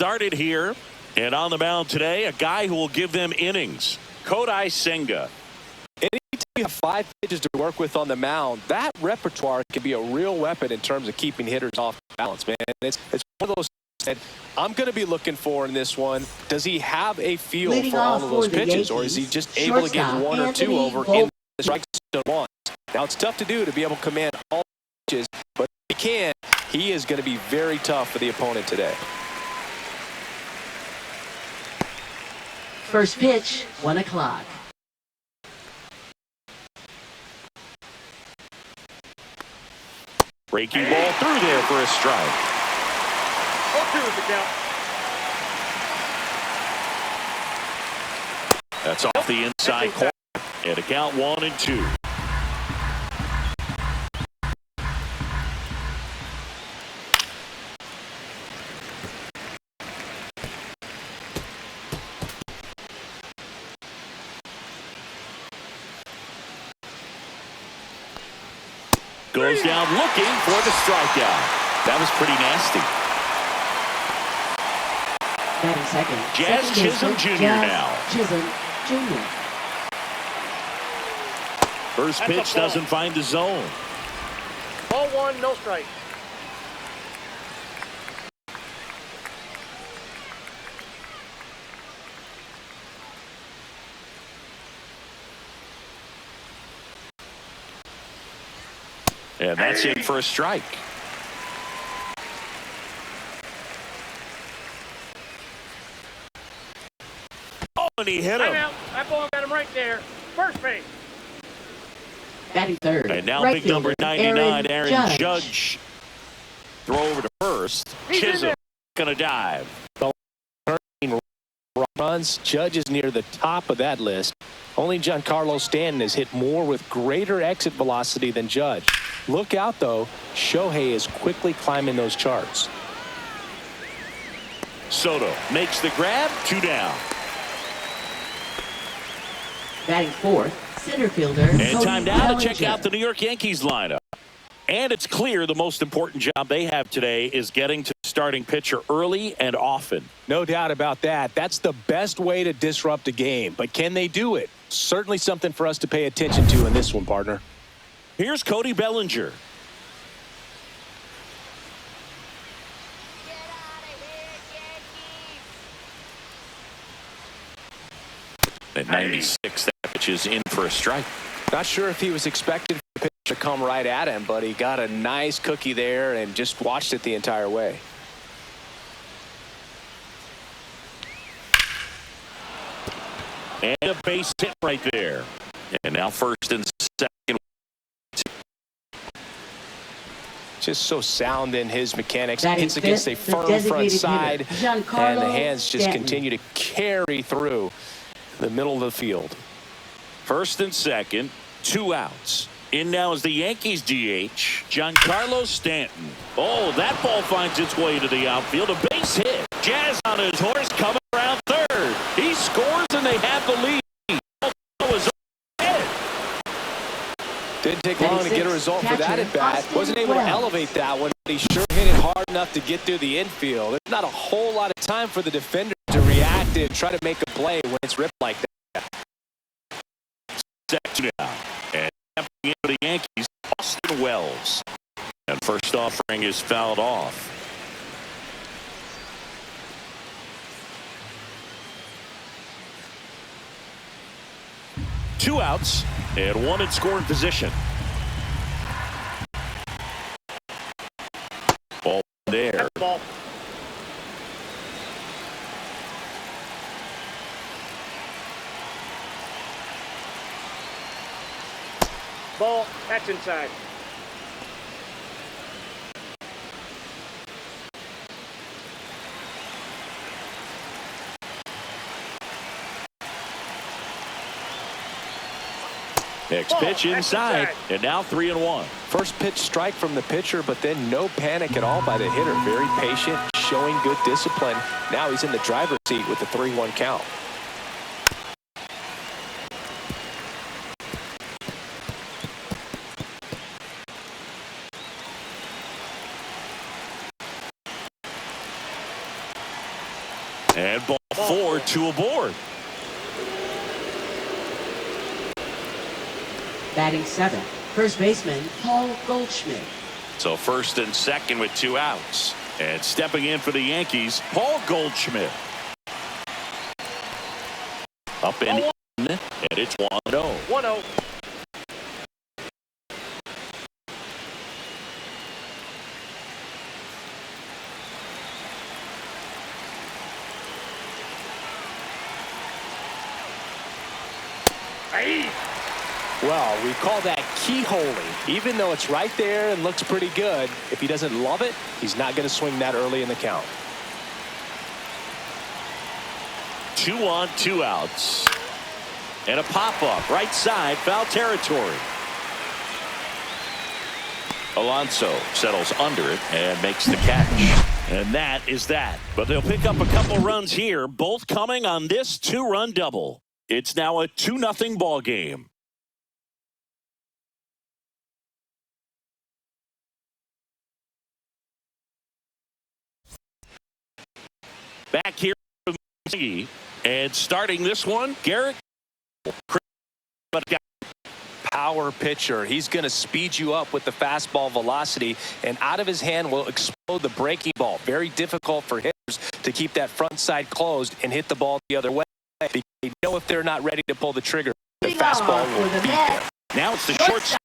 started here, and on the mound today, a guy who will give them innings, Kodai Senga. Anytime you have 5 pitches to work with on the mound, that repertoire can be a real weapon in terms of keeping hitters off balance, man. It's one of those that I'm going to be looking for in this one. Does he have a feel Leading for all of those for the pitches, Yankees, or is he just able to get 1 or 2 over in the strike zone once? Now, it's tough to do to be able to command all pitches, but if he can, he is going to be very tough for the opponent today. First pitch, 1 o'clock. Breaking ball through there for a strike. 0-2 is the count. That's off the inside corner. And a count 1-2. Goes down looking for the strikeout. That was pretty nasty. Batting second. Jazz Chisholm Jr. now. Chisholm Jr. First pitch doesn't find the zone. Ball 1, no strike. And that's in for a strike. Oh, and he hit him. Out. That ball got him right there. First base. Batting third. And now right big number fielder, 99, Aaron Judge. Judge. Throw over to first. He's Chisholm gonna dive. Runs, Judge is near the top of that list. Only Giancarlo Stanton has hit more with greater exit velocity than Judge. Look out, though. Shohei is quickly climbing those charts. Soto makes the grab. 2 down. Batting fourth, center fielder. And time now to check out the New York Yankees lineup. And it's clear the most important job they have today is getting to the starting pitcher early and often. No doubt about that. That's the best way to disrupt a game. But can they do it? Certainly something for us to pay attention to in this one, partner. Here's Cody Bellinger. At 96, that pitch is in for a strike. Not sure if he was expected for the pitch to come right at him, but he got a nice cookie there and just watched it the entire way. And a base hit right there. And now first and second. Just so sound in his mechanics. Batting Hits against a fifth, the firm front designated side, hitter, and the Giancarlo hands just Stanton. continue to carry through the middle of the field. First and second, 2 outs. In now is the Yankees DH, Giancarlo Stanton. Oh, that ball finds its way to the outfield. A base hit. Jazz on his horse coming around third. He scores and they have the lead. Didn't take long to get a result for that at bat. Wasn't able to elevate that one, but he sure hit it hard enough to get through the infield. There's not a whole lot of time for the defender to react and try to make a play when it's ripped like that. Second now. And in for the Yankees, Austin Wells. And first offering is fouled off. Two outs and one in scoring position. Ball there. Ball. Ball. That's inside. Next pitch inside, and now 3-1. First pitch strike from the pitcher, but then no panic at all by the hitter. Very patient, showing good discipline. Now he's in the driver's seat with the 3-1 count. And ball 4, 2 aboard. Batting 7th, first baseman Paul Goldschmidt. So first and second with 2 outs. And stepping in for the Yankees, Paul Goldschmidt. Up and in, and it's 1-0. 1-0. Well, we call that keyholing. Even though it's right there and looks pretty good, if he doesn't love it, he's not going to swing that early in the count. 2 on, 2 outs. And a pop-up, right side, foul territory. Alonso settles under it and makes the catch. And that is that. But they'll pick up a couple runs here, both coming on this 2-run double. It's now a 2-0 ball game. Back here, and starting this one, Garrett. Power pitcher. He's going to speed you up with the fastball velocity, and out of his hand will explode the breaking ball. Very difficult for hitters to keep that front side closed and hit the ball the other way. They know if they're not ready to pull the trigger, the fastball will be there. Now it's the shortstop,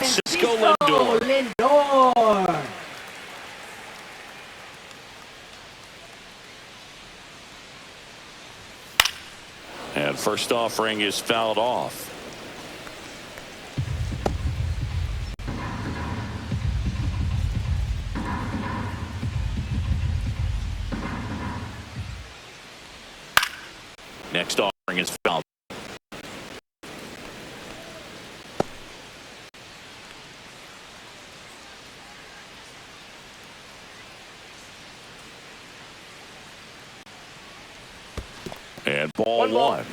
Cisco Lindor. And first offering is fouled off. Next offering is fouled. And ball 1.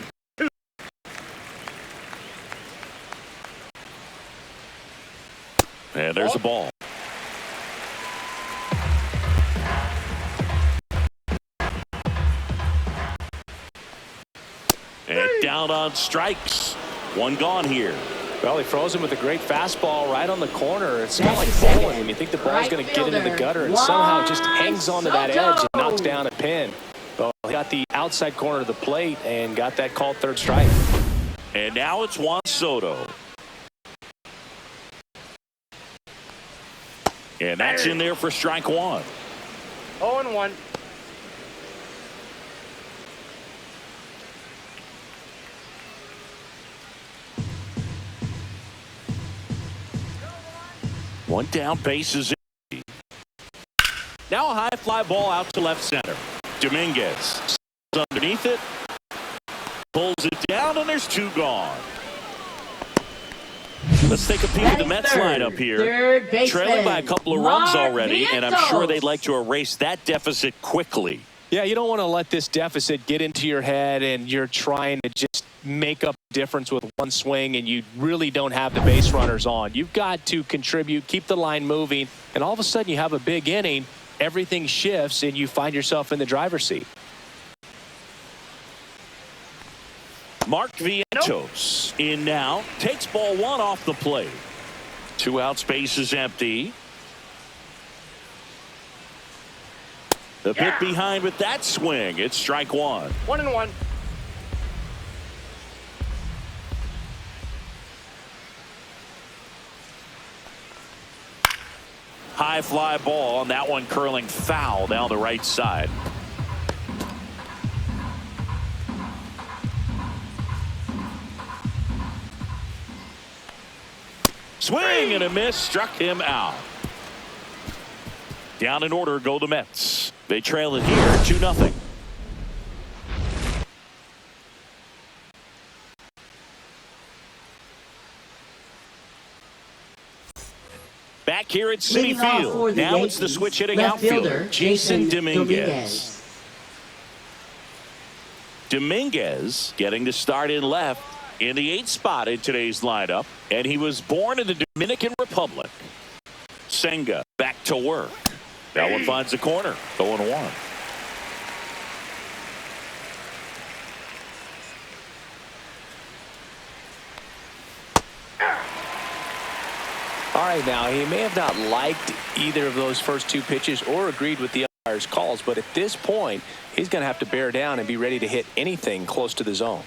And there's a ball. And down on strikes. 1 gone here. Well, he froze him with a great fastball right on the corner. It's not like bowling when you think the ball's going to get into the gutter and somehow just hangs onto that edge and knocks down a pin. Well, he got the outside corner of the plate and got that called third strike. And now it's Juan Soto. And that's in there for strike 1. 0-1. One down, base is empty. Now a high fly ball out to left center. Dominguez underneath it, pulls it down, and there's 2 gone. Let's take a peek at the Mets lineup here. Trailing by a couple of runs already, and I'm sure they'd like to erase that deficit quickly. Yeah, you don't want to let this deficit get into your head and you're trying to just make up a difference with one swing and you really don't have the base runners on. You've got to contribute, keep the line moving, and all of a sudden you have a big inning, everything shifts, and you find yourself in the driver's seat. Mark Vientos in now, takes ball 1 off the plate. 2 outs, base is empty. The bit behind with that swing. It's strike 1. 1-1. High fly ball, and that one curling foul down the right side. Swing and a miss, struck him out. Down in order go the Mets. They trail it here 2-0. Back here at Citi Field. Now it's the switch hitting outfielder, Jason Dominguez. Dominguez getting the start in left in the 8th spot in today's lineup, and he was born in the Dominican Republic. Senga back to work. That one finds the corner. 0-1. All right, now, he may have not liked either of those first two pitches or agreed with the umpire's calls, but at this point, he's going to have to bear down and be ready to hit anything close to the zone.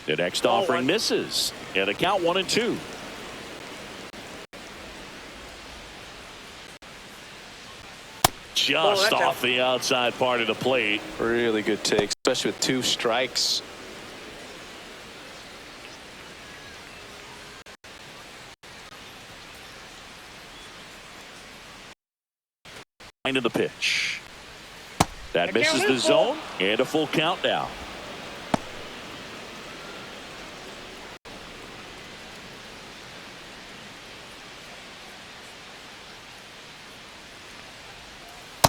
The next offering misses, and a count 1-2. Just off the outside part of the plate. Really good take, especially with 2 strikes. Into the pitch. That misses the zone, and a full count now.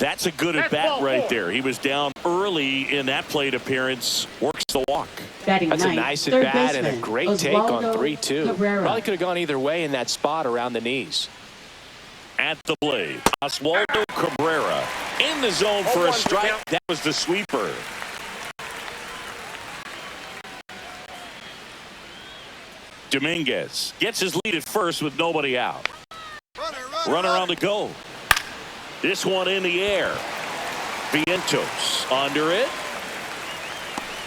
That's a good at bat right there. He was down early in that plate appearance. Works the walk. That's a nice at bat and a great take on 3-2. Probably could have gone either way in that spot around the knees. At the blade, Oswaldo Cabrera in the zone for a strike. That was the sweeper. Dominguez gets his lead at first with nobody out. Runner on the go. This one in the air. Vientos under it.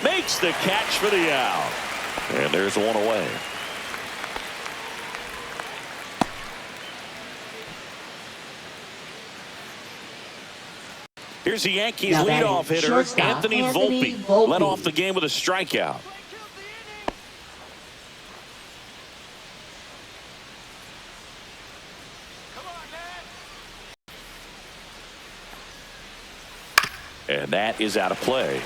Makes the catch for the out. And there's one away. Here's the Yankees leadoff hitter, Anthony Volpe. Led off the game with a strikeout. And that is out of play.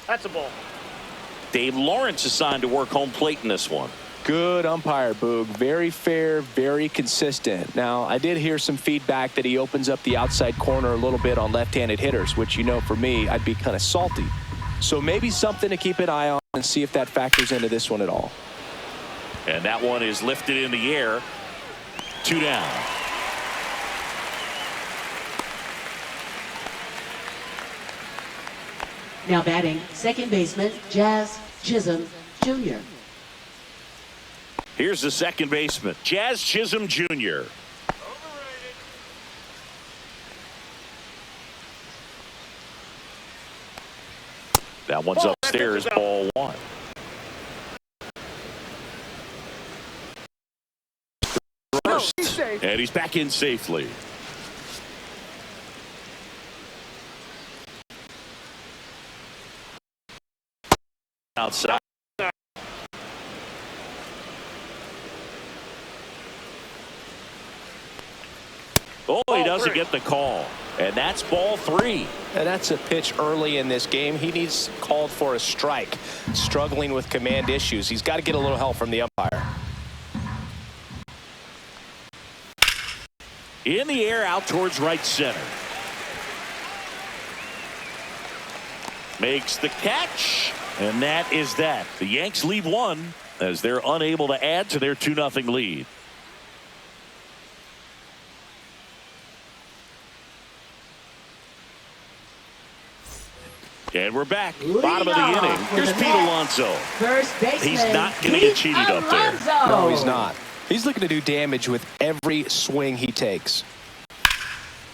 That's a ball. Dave Lawrence assigned to work home plate in this one. Good umpire, Boog. Very fair, very consistent. Now, I did hear some feedback that he opens up the outside corner a little bit on left-handed hitters, which, you know, for me, I'd be kind of salty. So maybe something to keep an eye on and see if that factors into this one at all. And that one is lifted in the air. 2 down. Now batting, second baseman, Jazz Chisholm Jr. Here's the second baseman, Jazz Chisholm Jr. That one's upstairs, ball 1. First, and he's back in safely. Outside. Oh, he doesn't get the call. And that's ball 3. And that's a pitch early in this game. He needs called for a strike. Struggling with command issues. He's got to get a little help from the umpire. In the air, out towards right center. Makes the catch. And that is that. The Yanks leave 1 as they're unable to add to their 2-0 lead. And we're back. Bottom of the inning. Here's Pete Alonso. First baseman, He's not going to get cheated up there. No, he's not. He's looking to do damage with every swing he takes.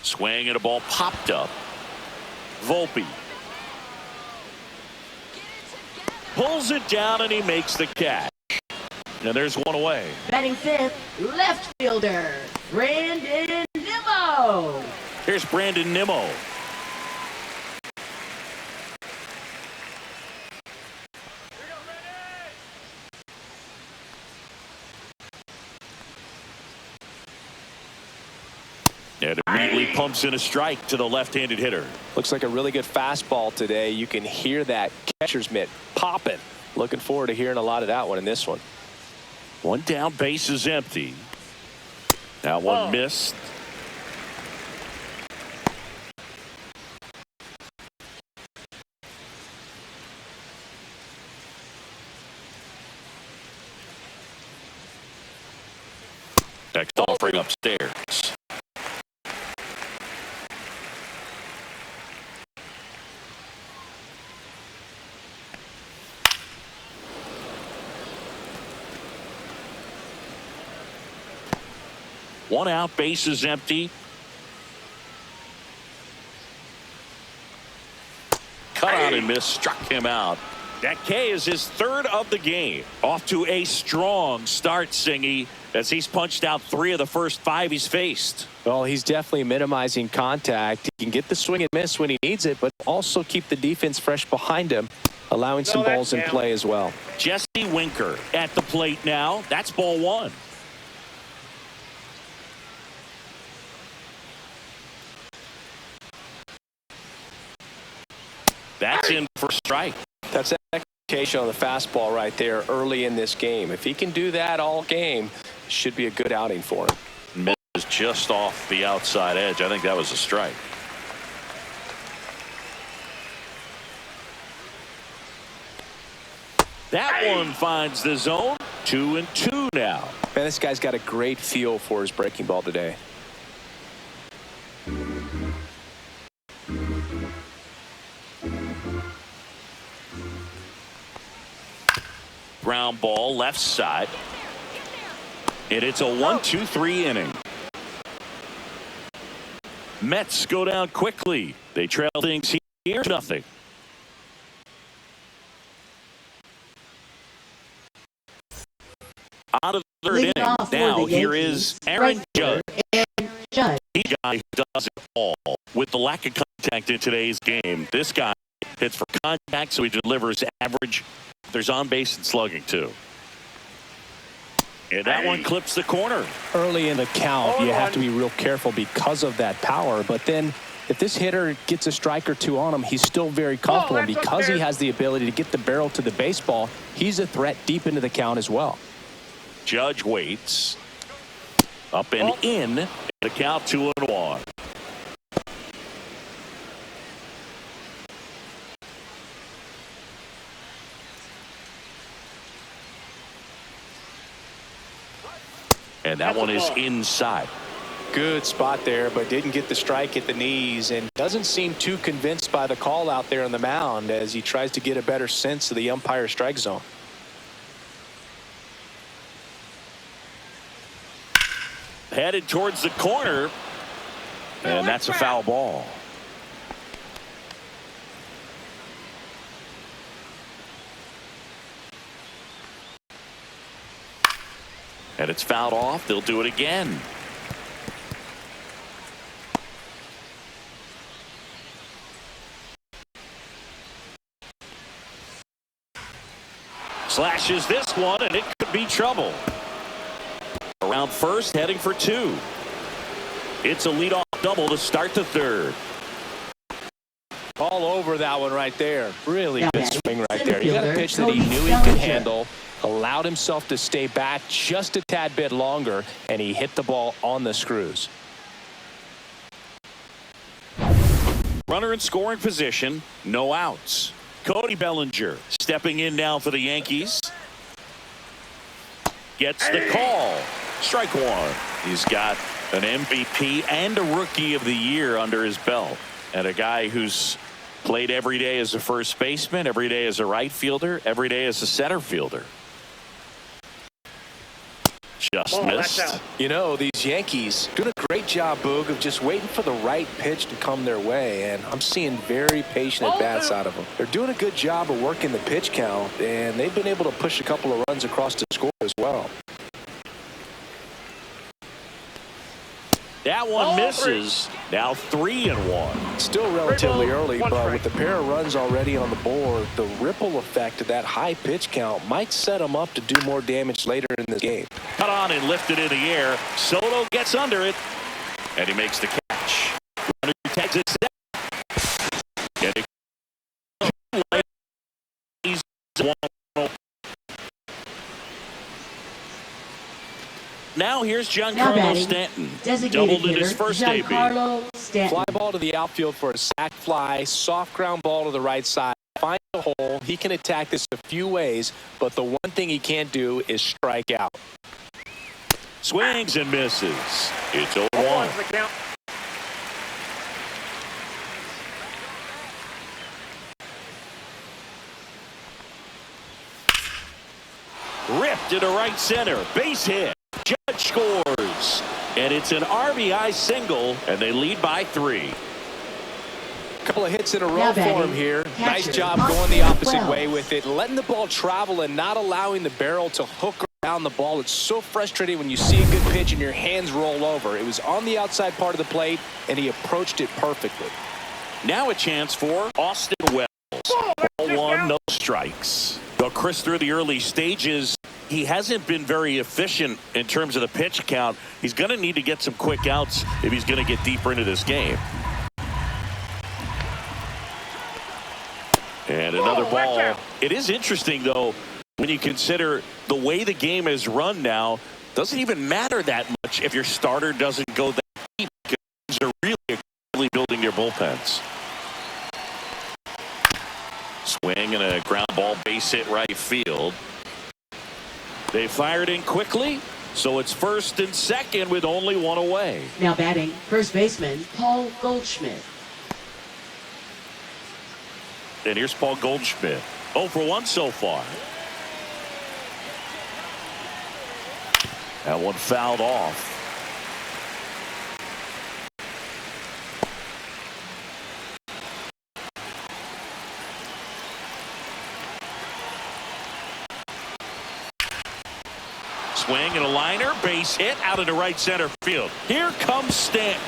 Swing and a ball popped up. Volpe pulls it down and he makes the catch. And there's one away. Batting fifth, left fielder, Brandon Nimmo. Here's Brandon Nimmo. And immediately pumps in a strike to the left-handed hitter. Looks like a really good fastball today. You can hear that catcher's mitt popping. Looking forward to hearing a lot of that one in this one. One down, base is empty. That one missed. Next offering upstairs. 1 out, bases empty. Cut out and missed, struck him out. That K is his 3rd of the game. Off to a strong start, Singy, as he's punched out 3 of the first 5 he's faced. Well, he's definitely minimizing contact. He can get the swing and miss when he needs it, but also keep the defense fresh behind him, allowing some balls in play as well. Jesse Winker at the plate now. That's ball 1. That's in for strike. That's execution on the fastball right there early in this game. If he can do that all game, should be a good outing for him. Misses just off the outside edge. I think that was a strike. That one finds the zone. 2-2 now. Man, this guy's got a great feel for his breaking ball today. Ground ball left side. And it's a 1-2-3 inning. Mets go down quickly. They trail things here. Nothing. Out of the 3rd inning. Now here is Aaron Judge. He's a guy who does it all. With the lack of contact in today's game, this guy hits for contact, so he delivers average. There's on base and slugging too. And that one clips the corner. Early in the count, you have to be real careful because of that power. But then if this hitter gets a strike or 2 on him, he's still very comfortable. And because he has the ability to get the barrel to the baseball, he's a threat deep into the count as well. Judge waits. Up and in. The count 2-1. And that one is inside. Good spot there, but didn't get the strike at the knees and doesn't seem too convinced by the call out there on the mound as he tries to get a better sense of the umpire strike zone. Headed towards the corner. And that's a foul ball. And it's fouled off. They'll do it again. Slashes this one, and it could be trouble. Around first, heading for 2. It's a leadoff double to start the 3rd. All over that one right there. Really good swing right there. He got a pitch that he knew he could handle, allowed himself to stay back just a tad bit longer, and he hit the ball on the screws. Runner in scoring position, no outs. Cody Bellinger stepping in now for the Yankees. Gets the call. Strike 1. He's got an MVP and a Rookie of the Year under his belt. And a guy who's played every day as a first baseman, every day as a right fielder, every day as a center fielder. Just missed. You know, these Yankees doing a great job, Boog, of just waiting for the right pitch to come their way, and I'm seeing very patient at-bats out of them. They're doing a good job of working the pitch count, and they've been able to push a couple of runs across the score as well. That one misses. Now 3-1. Still relatively early, but with the pair of runs already on the board, the ripple effect of that high pitch count might set them up to do more damage later in this game. Cut on and lifted in the air. Soto gets under it, and he makes the catch. Runner takes it. He's one. Now here's Giancarlo Stanton. Doubled in his first debut. Fly ball to the outfield for a sac fly. Soft ground ball to the right side. Finds a hole. He can attack this a few ways, but the one thing he can't do is strike out. Swings and misses. It's 0-1. Ripped into right center. Base hit. Judge scores. And it's an RBI single, and they lead by 3. Couple of hits in a row for him here. Nice job going the opposite way with it, letting the ball travel and not allowing the barrel to hook around the ball. It's so frustrating when you see a good pitch and your hands roll over. It was on the outside part of the plate, and he approached it perfectly. Now a chance for Austin Wells. Ball 1, no strikes. Well, Chris, through the early stages, he hasn't been very efficient in terms of the pitch count. He's going to need to get some quick outs if he's going to get deeper into this game. And another ball. It is interesting, though, when you consider the way the game is run now. Doesn't even matter that much if your starter doesn't go that deep, because they're really building their bullpens. Swing and a ground ball, base hit right field. They fired in quickly, so it's first and second with only 1 away. Now batting, first baseman Paul Goldschmidt. And here's Paul Goldschmidt. 0 for 1 so far. That one fouled off. Swing and a liner, base hit out into right center field. Here comes Stanton.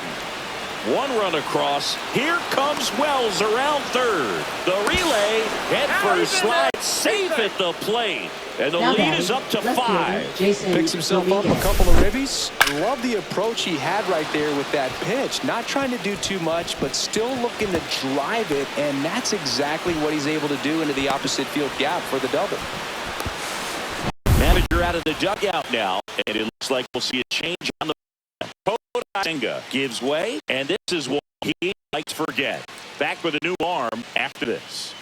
1 run across. Here comes Wells around third. The relay, head first slide, safe at the plate. And the lead is up to 5. Picks himself up a couple of ribbies. I love the approach he had right there with that pitch. Not trying to do too much, but still looking to drive it. And that's exactly what he's able to do into the opposite field gap for the double. Manager out of the dugout now, and it looks like we'll see a change on the Senga gives way, and this is what he likes to forget. Back with a new arm after this.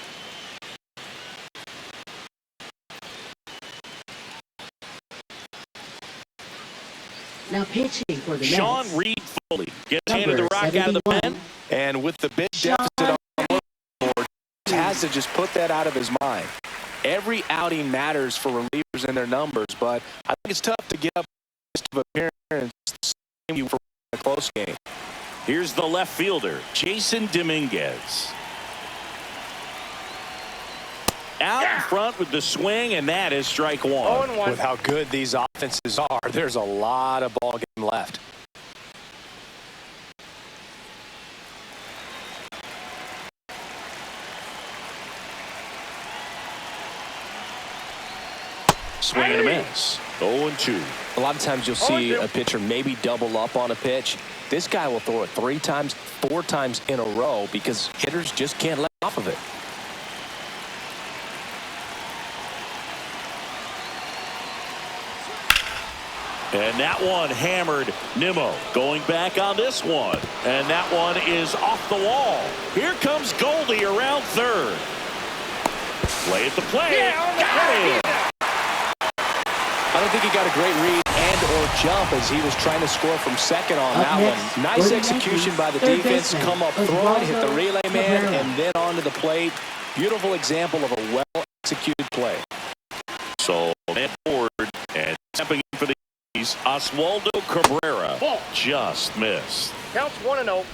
Now pitching for the Sean Mets. Reed Foley gets handed the rock out of the pen. And with the big deficit on the board, he has to just put that out of his mind. Every outing matters for relievers and their numbers, but I think it's tough to get up of appearance for a close game. Here's the left fielder, Jason Dominguez. Out in front with the swing, and that is strike 1. 0-1. With how good these offenses are, there's a lot of ball game left. Swing and a miss. 0-2. A lot of times you'll see a pitcher maybe double up on a pitch. This guy will throw it 3 times, 4 times in a row because hitters just can't let off of it. And that one hammered Nimmo. Going back on this one. And that one is off the wall. Here comes Goldie around third. Play at the plate. Got it. I don't think he got a great read and or jump as he was trying to score from second on that one. Nice execution by the defense. Come up throwing, hit the relay man, and then onto the plate. Beautiful example of a well-executed play. So, man forward and stepping in for the Yankees, Oswaldo Cabrera just missed. Counts 1-0.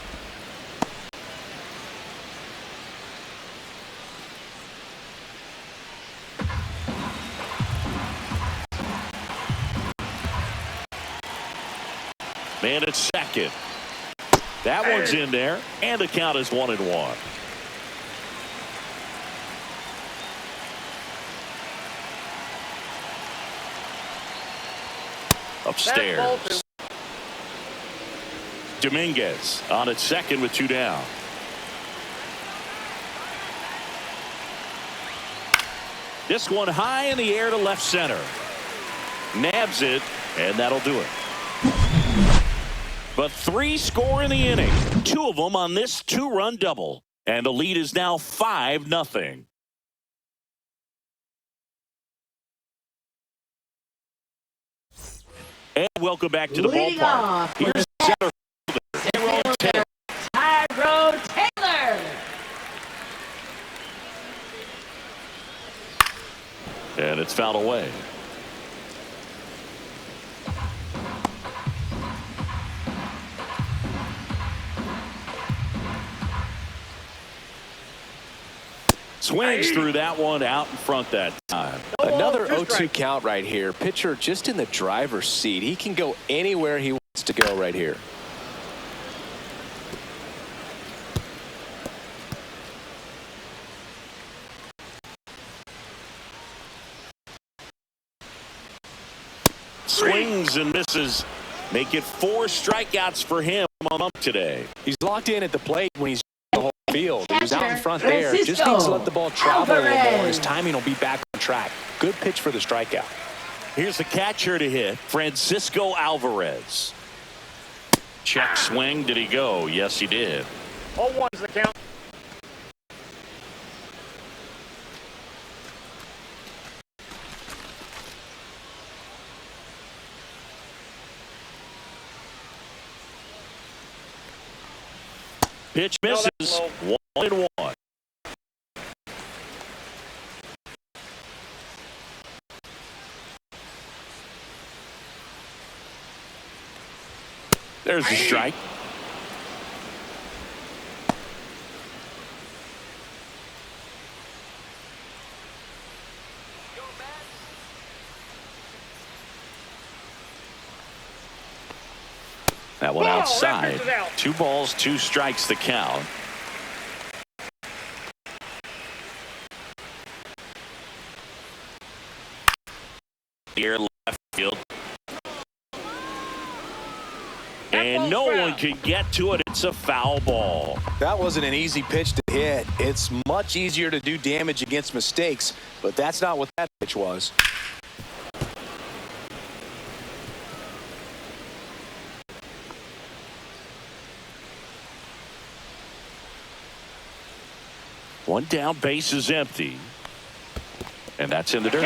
Man at second. That one's in there, and the count is 1-1. Upstairs. Dominguez on at second with 2 down. This one high in the air to left center. Nabs it, and that'll do it. But 3 score in the inning. 2 of them on this 2-run double. And the lead is now 5-0. And welcome back to the Leading ballpark. off Here's center fielder, Tyrone Taylor. Tyrone Taylor. And it's fouled away. Swings through that one out in front that time. Another 0-2 count right here. Pitcher just in the driver's seat. He can go anywhere he wants to go right here. Swings and misses. Make it 4 strikeouts for him on up today. He's locked in at the plate when he's the whole field. He's out in front there. Francisco Just needs to let the ball travel a little more. Alvarez. His timing will be back on track. Good pitch for the strikeout. Here's the catcher to hit, Francisco Alvarez. Check swing. Did he go? Yes, he did. 0-1's the count. Pitch misses. 1-1. There's the strike. That one outside. 2 balls, 2 strikes the count. Here left field. And no one can get to it. It's a foul ball. That wasn't an easy pitch to hit. It's much easier to do damage against mistakes, but that's not what that pitch was. One down, base is empty. And that's in the dirt.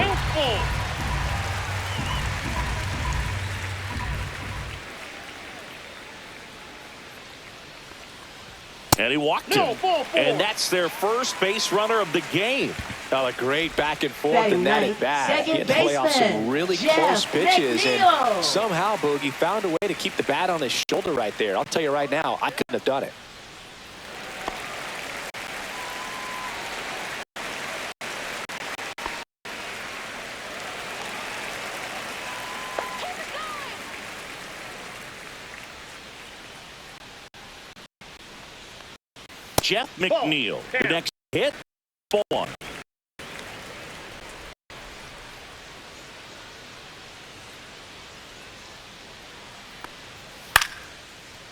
And he walked him. And that's their first base runner of the game. Oh, a great back and forth in that at bat. He had to play off some really close pitches, and somehow Boogie found a way to keep the bat on his shoulder right there. I'll tell you right now, I couldn't have done it. Jeff McNeil, the next hit, ball 1.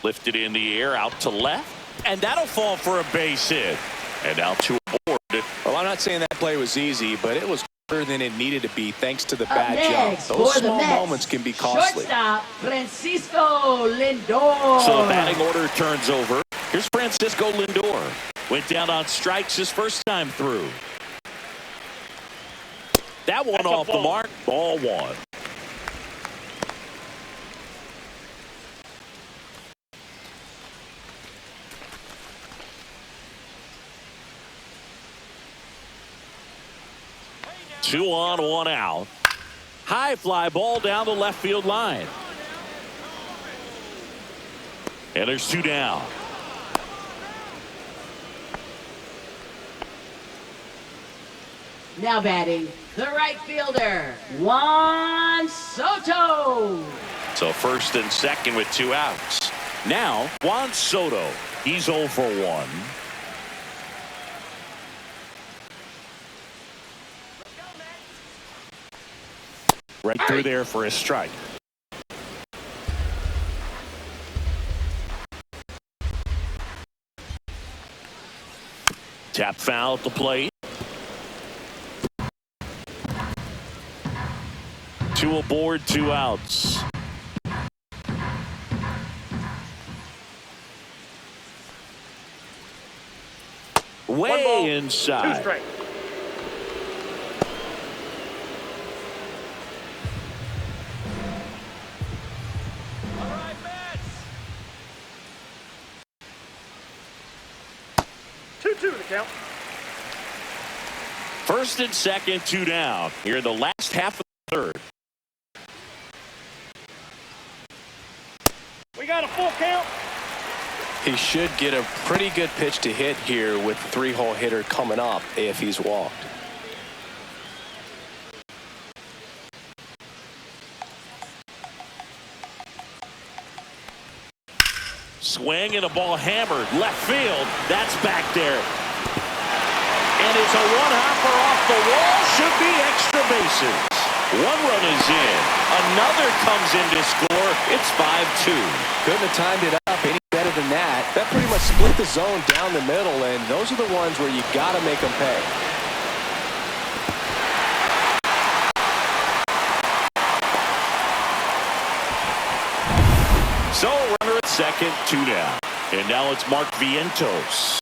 Lifted in the air out to left, and that'll fall for a base hit. And now to aboard. Well, I'm not saying that play was easy, but it was harder than it needed to be thanks to the bad next, jump. Those for the small Mets, moments can be costly. Shortstop Francisco Lindor. So the batting order turns over. Here's Francisco Lindor. Went down on strikes his first time through. That one off the mark. Ball 1. Two on, 1 out. High fly ball down the left field line. And there's 2 down. Now batting, the right fielder, Juan Soto. So first and second with 2 outs. Now Juan Soto. He's 0 for 1. Right through there for a strike. Tap foul at the plate. 2 aboard, 2 outs. Way inside. 2 strikes. All right, Mets. 2-2 to count. First and second, 2 down. Here in the last half of the third. We got a full count. He should get a pretty good pitch to hit here with the three-hole hitter coming up if he's walked. Swing and a ball hammered left field. That's back there. And it's a one-hopper off the wall. Should be extra bases. One run is in. Another comes in to score. It's 5-2. Couldn't have timed it up any better than that. That pretty much split the zone down the middle, and those are the ones where you got to make them pay. So runner at second, 2 down. And now it's Mark Vientos.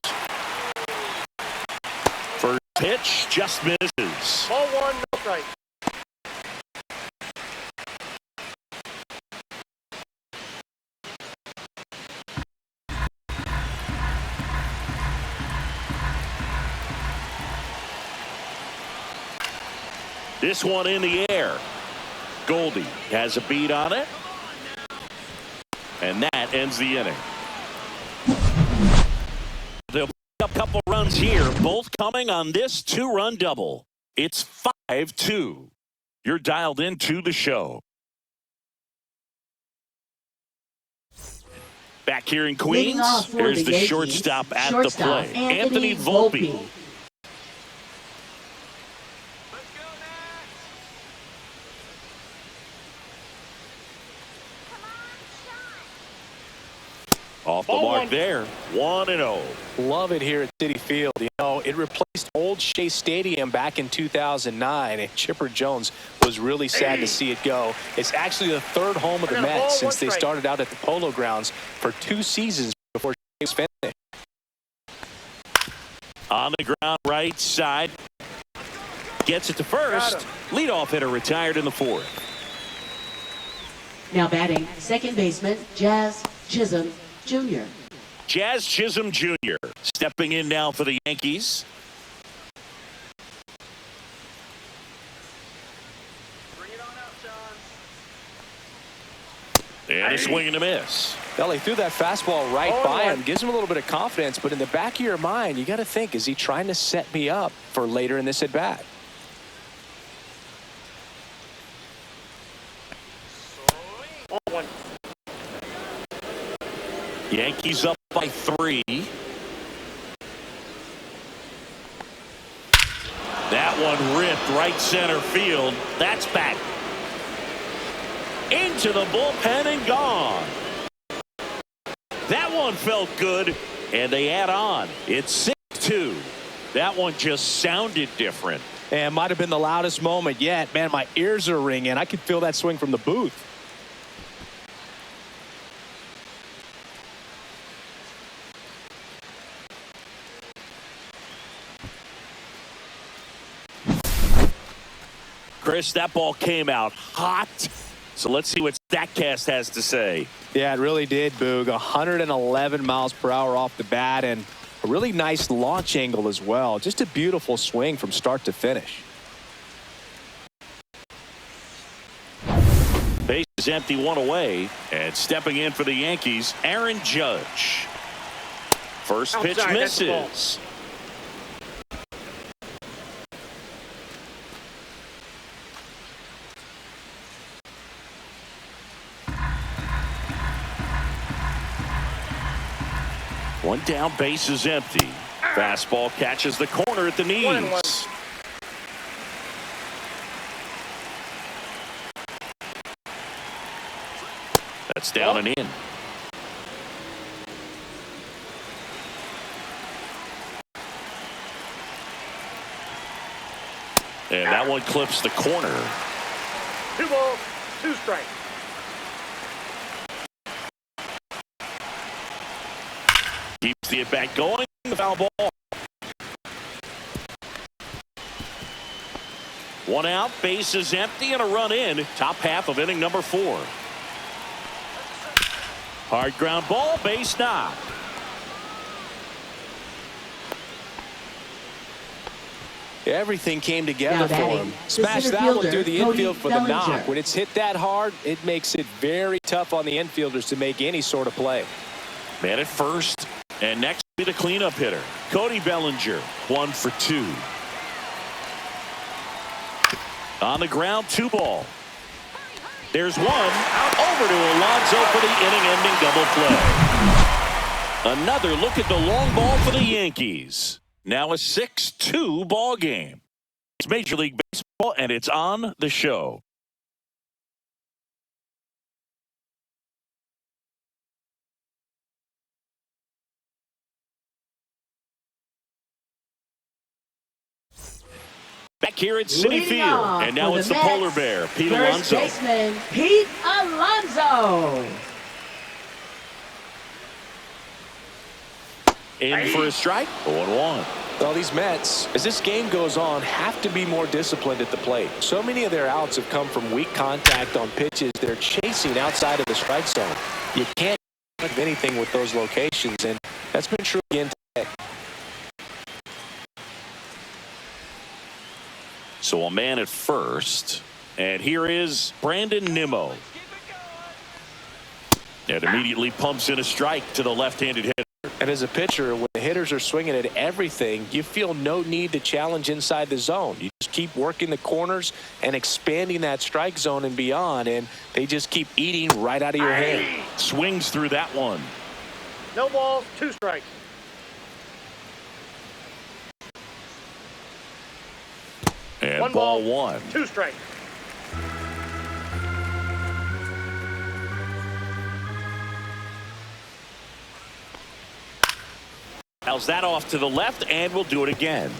First pitch just misses. Ball one, no strike. This one in the air. Goldie has a beat on it. And that ends the inning. They'll pick up a couple runs here, both coming on this 2-run double. It's 5-2. You're dialed into the show. Back here in Queens, here's the shortstop at the plate, Anthony Volpe. Off the mark there, 1-0. Love it here at Citi Field. You know, it replaced old Shea Stadium back in 2009, and Chipper Jones was really sad to see it go. It's actually the third home of the Mets since they started out at the Polo Grounds for 2 seasons before Shea was finished. On the ground, right side. Gets it to first. Leadoff hitter retired in the 4th. Now batting, second baseman, Jazz Chisholm Jr. Jazz Chisholm Jr. stepping in now for the Yankees. Bring it on out, Sean. And a swing and a miss. Well, he threw that fastball right by him. Gives him a little bit of confidence, but in the back of your mind, you got to think, is he trying to set me up for later in this at-bat? Ball one. Yankees up by 3. That one ripped right center field. That's back into the bullpen and gone. That one felt good, and they add on. It's 6-2. That one just sounded different. And might have been the loudest moment yet. Man, my ears are ringing. I could feel that swing from the booth. Chris, that ball came out hot. So let's see what StatCast has to say. Yeah, it really did, Boog. 111 miles per hour off the bat, and a really nice launch angle as well. Just a beautiful swing from start to finish. Base is empty, 1 away. And stepping in for the Yankees, Aaron Judge. First pitch misses. One down, base is empty. Fastball catches the corner at the knees. That's down and in. And that one clips the corner. 2 balls, 2 strikes. Keeps the at-bat going. The foul ball. 1 out, base is empty, and a run in. Top half of inning number 4. Hard ground ball, base knock. Everything came together for him. Smashed that one through the infield for the knock. When it's hit that hard, it makes it very tough on the infielders to make any sort of play. Man at first. And next will be the cleanup hitter, Cody Bellinger, 1 for 2. On the ground, 2 ball. There's 1. Over to Alonso for the inning-ending double play. Another look at the long ball for the Yankees. Now a 6-2 ball game. It's Major League Baseball, and it's on the show. Back here at Citi Field, and now it's the polar bear, Pete First Alonso. baseman, Pete Alonso. In for a strike, 0-1. Well, these Mets, as this game goes on, have to be more disciplined at the plate. So many of their outs have come from weak contact on pitches they're chasing outside of the strike zone. You can't do anything with those locations, and that's been true again today. So a man at first, and here is Brandon Nimmo. And immediately pumps in a strike to the left-handed hitter. And as a pitcher, when the hitters are swinging at everything, you feel no need to challenge inside the zone. You just keep working the corners and expanding that strike zone and beyond, and they just keep eating right out of your hand. Swings through that one. No balls, 2 strikes. And 1 ball ball, 1. 2 strikes. Fouls that off to the left, and we'll do it again.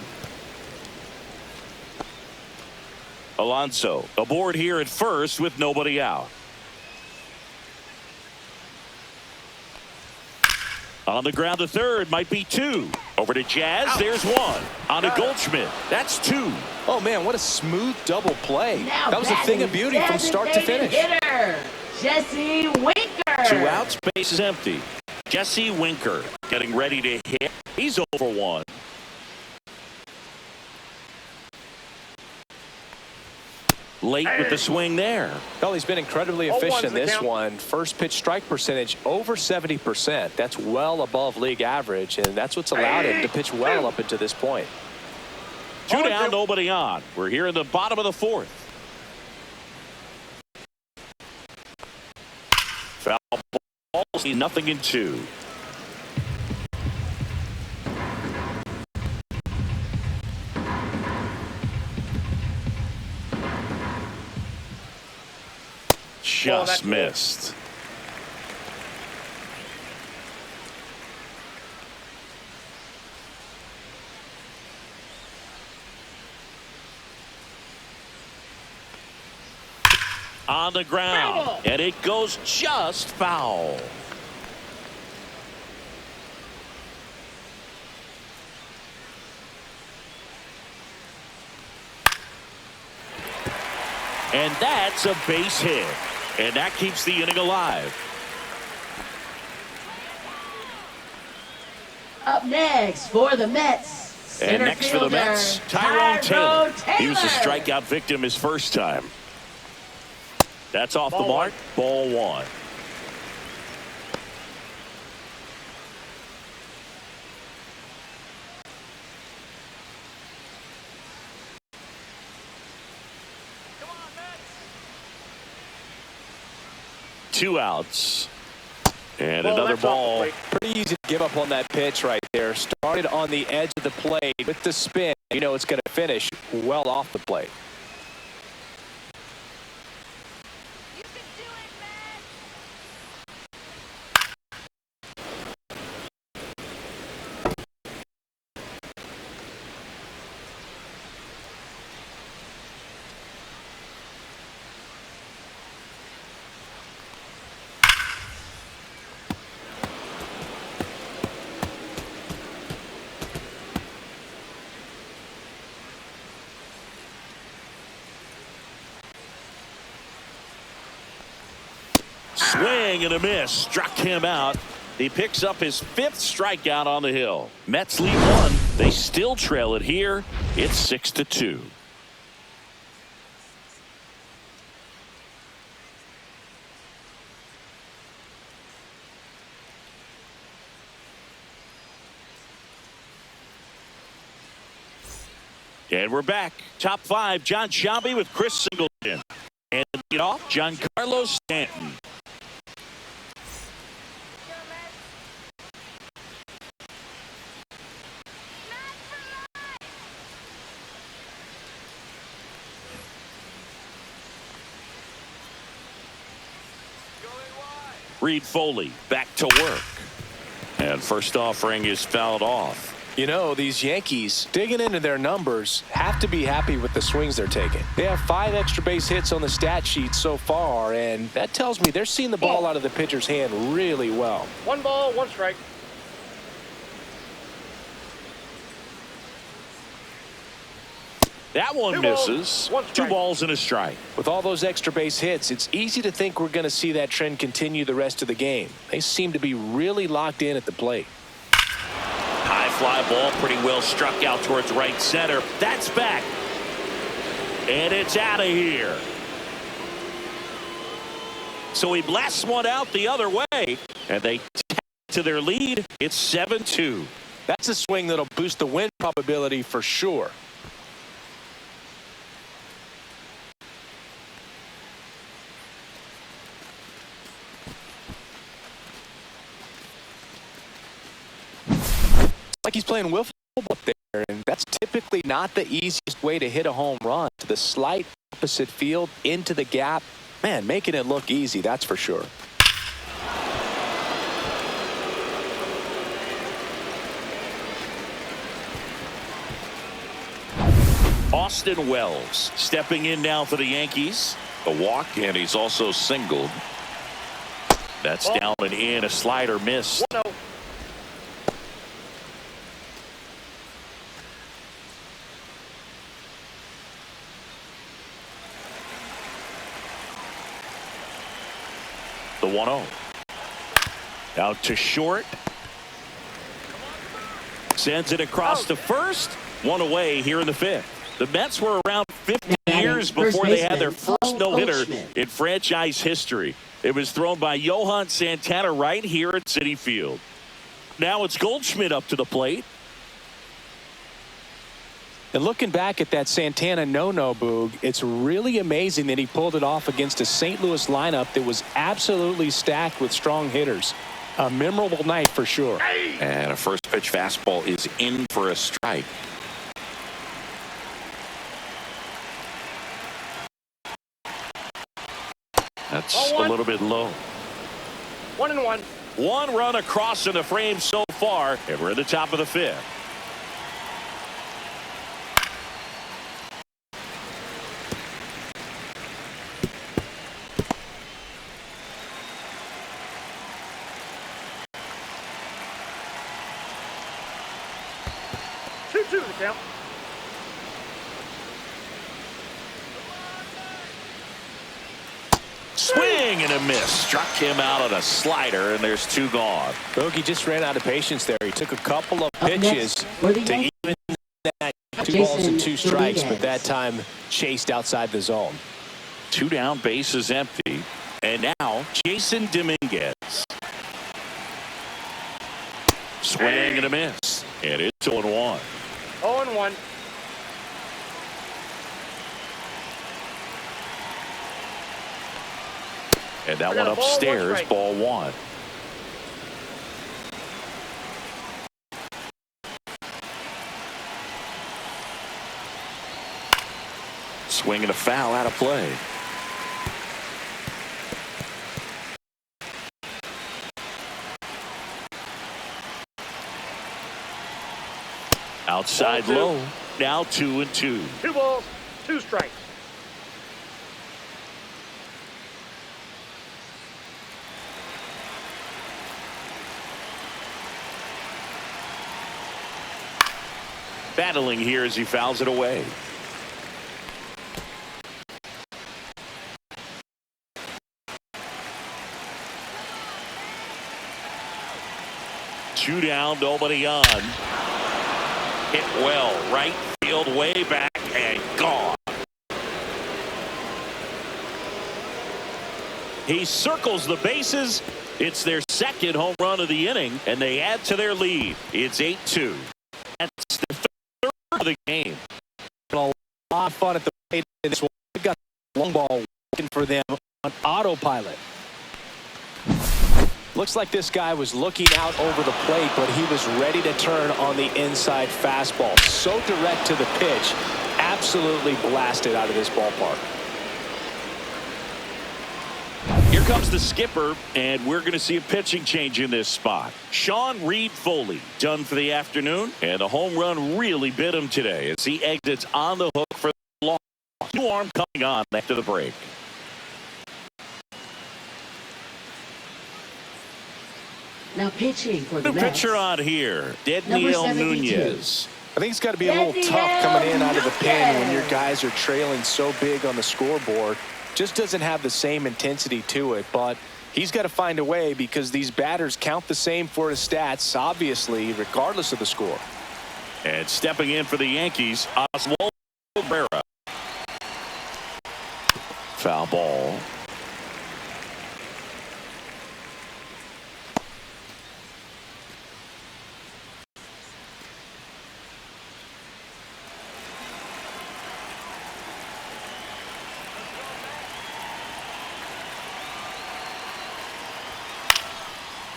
Alonso aboard here at first with nobody out. On the ground to third, might be 2. Over to Jazz, there's 1. On to Goldschmidt, that's 2. Oh, man, what a smooth double play. Now That was a thing of beauty from start to finish. Hitter, Jesse Winker. 2 outs, base is empty. Jesse Winker getting ready to hit. He's over 1. Late with the swing there. Well, he's been incredibly 0-1's efficient the this count. one. First pitch strike percentage over 70%. That's well above league average, and that's what's allowed him to pitch well up until this point. 2 down, nobody on. We're here in the bottom of the 4th. Foul ball, nothing in 2. Just missed. On the ground, and it goes just foul. And that's a base hit. And that keeps the inning alive. Up next for the Mets. And next for the Mets, Tyrone Taylor. He was a strikeout victim his first time. That's off the mark. Ball 1. Two outs. And another ball. Pretty easy to give up on that pitch right there. Started on the edge of the plate with the spin. You know it's going to finish well off the plate. Swing and a miss. Struck him out. He picks up his 5th strikeout on the hill. Mets lead 1. They still trail it here. It's 6-2. And we're back. Top five, John Shelby with Chris Singleton. And lead off, Giancarlo Stanton. Reed Foley back to work. And first offering is fouled off. You know, these Yankees, digging into their numbers, have to be happy with the swings they're taking. They have 5 extra base hits on the stat sheet so far, and that tells me they're seeing the ball out of the pitcher's hand really well. 1 ball, 1 strike. That one 2 misses. balls, 1 strike. 2 balls and a strike. With all those extra base hits, it's easy to think we're going to see that trend continue the rest of the game. They seem to be really locked in at the plate. High fly ball, pretty well struck out towards right center. That's back. And it's out of here. So he blasts one out the other way. And they tap to their lead. It's 7-2. That's a swing that'll boost the win probability for sure. Like he's playing wiffle ball up there, and that's typically not the easiest way to hit a home run. To the slight opposite field, into the gap. Man, making it look easy, that's for sure. Austin Wells stepping in now for the Yankees. A walk, and he's also singled. That's down and in. A slider missed. 1-0. The 1-0. Out to short. Sends it across to first. 1 away here in the 5th. The Mets were around 50 years before they had their first no-hitter in franchise history. It was thrown by Johan Santana right here at Citi Field. Now it's Goldschmidt up to the plate. And looking back at that Santana no-no, Boog, it's really amazing that he pulled it off against a St. Louis lineup that was absolutely stacked with strong hitters. A memorable night for sure. And a first pitch fastball is in for a strike. That's a little bit low. 1-1. 1 run across in the frame so far, and we're at the top of the 5th. Two the count. Swing and a miss. Struck him out on a slider, and there's 2 gone. Bogey just ran out of patience there. He took a couple of pitches for the to Yankees, even that 2 balls and 2 strikes, but that time chased outside the zone. 2 down, bases empty. And now Jason Dominguez. Swing and a miss. And it's 0-1. 0-1. And that one upstairs, ball 1. Swing and a foul out of play. Outside low. Now 2-2. 2 balls, 2 strikes. Battling here as he fouls it away. Two down, nobody on. Hit well, right field, way back, and gone. He circles the bases. It's their 2nd home run of the inning, and they add to their lead. It's 8-2. That's the 3rd of the game. of fun at the plate in this one. They've got the long ball working for them on autopilot. Looks like this guy was looking out over the plate, but he was ready to turn on the inside fastball. So direct to the pitch. Absolutely blasted out of this ballpark. Here comes the skipper, and we're going to see a pitching change in this spot. Sean Reed Foley done for the afternoon, and the home run really bit him today as he exits on the hook for the long. New arm coming on after the break. Now pitching for the New Mets. pitcher on here, Number Dedniel 72. Nunez. I think it's got to be a little tough coming in out of the pen when your guys are trailing so big on the scoreboard. Just doesn't have the same intensity to it, but he's got to find a way because these batters count the same for his stats, obviously, regardless of the score. And stepping in for the Yankees, Oswaldo Cabrera. Foul ball.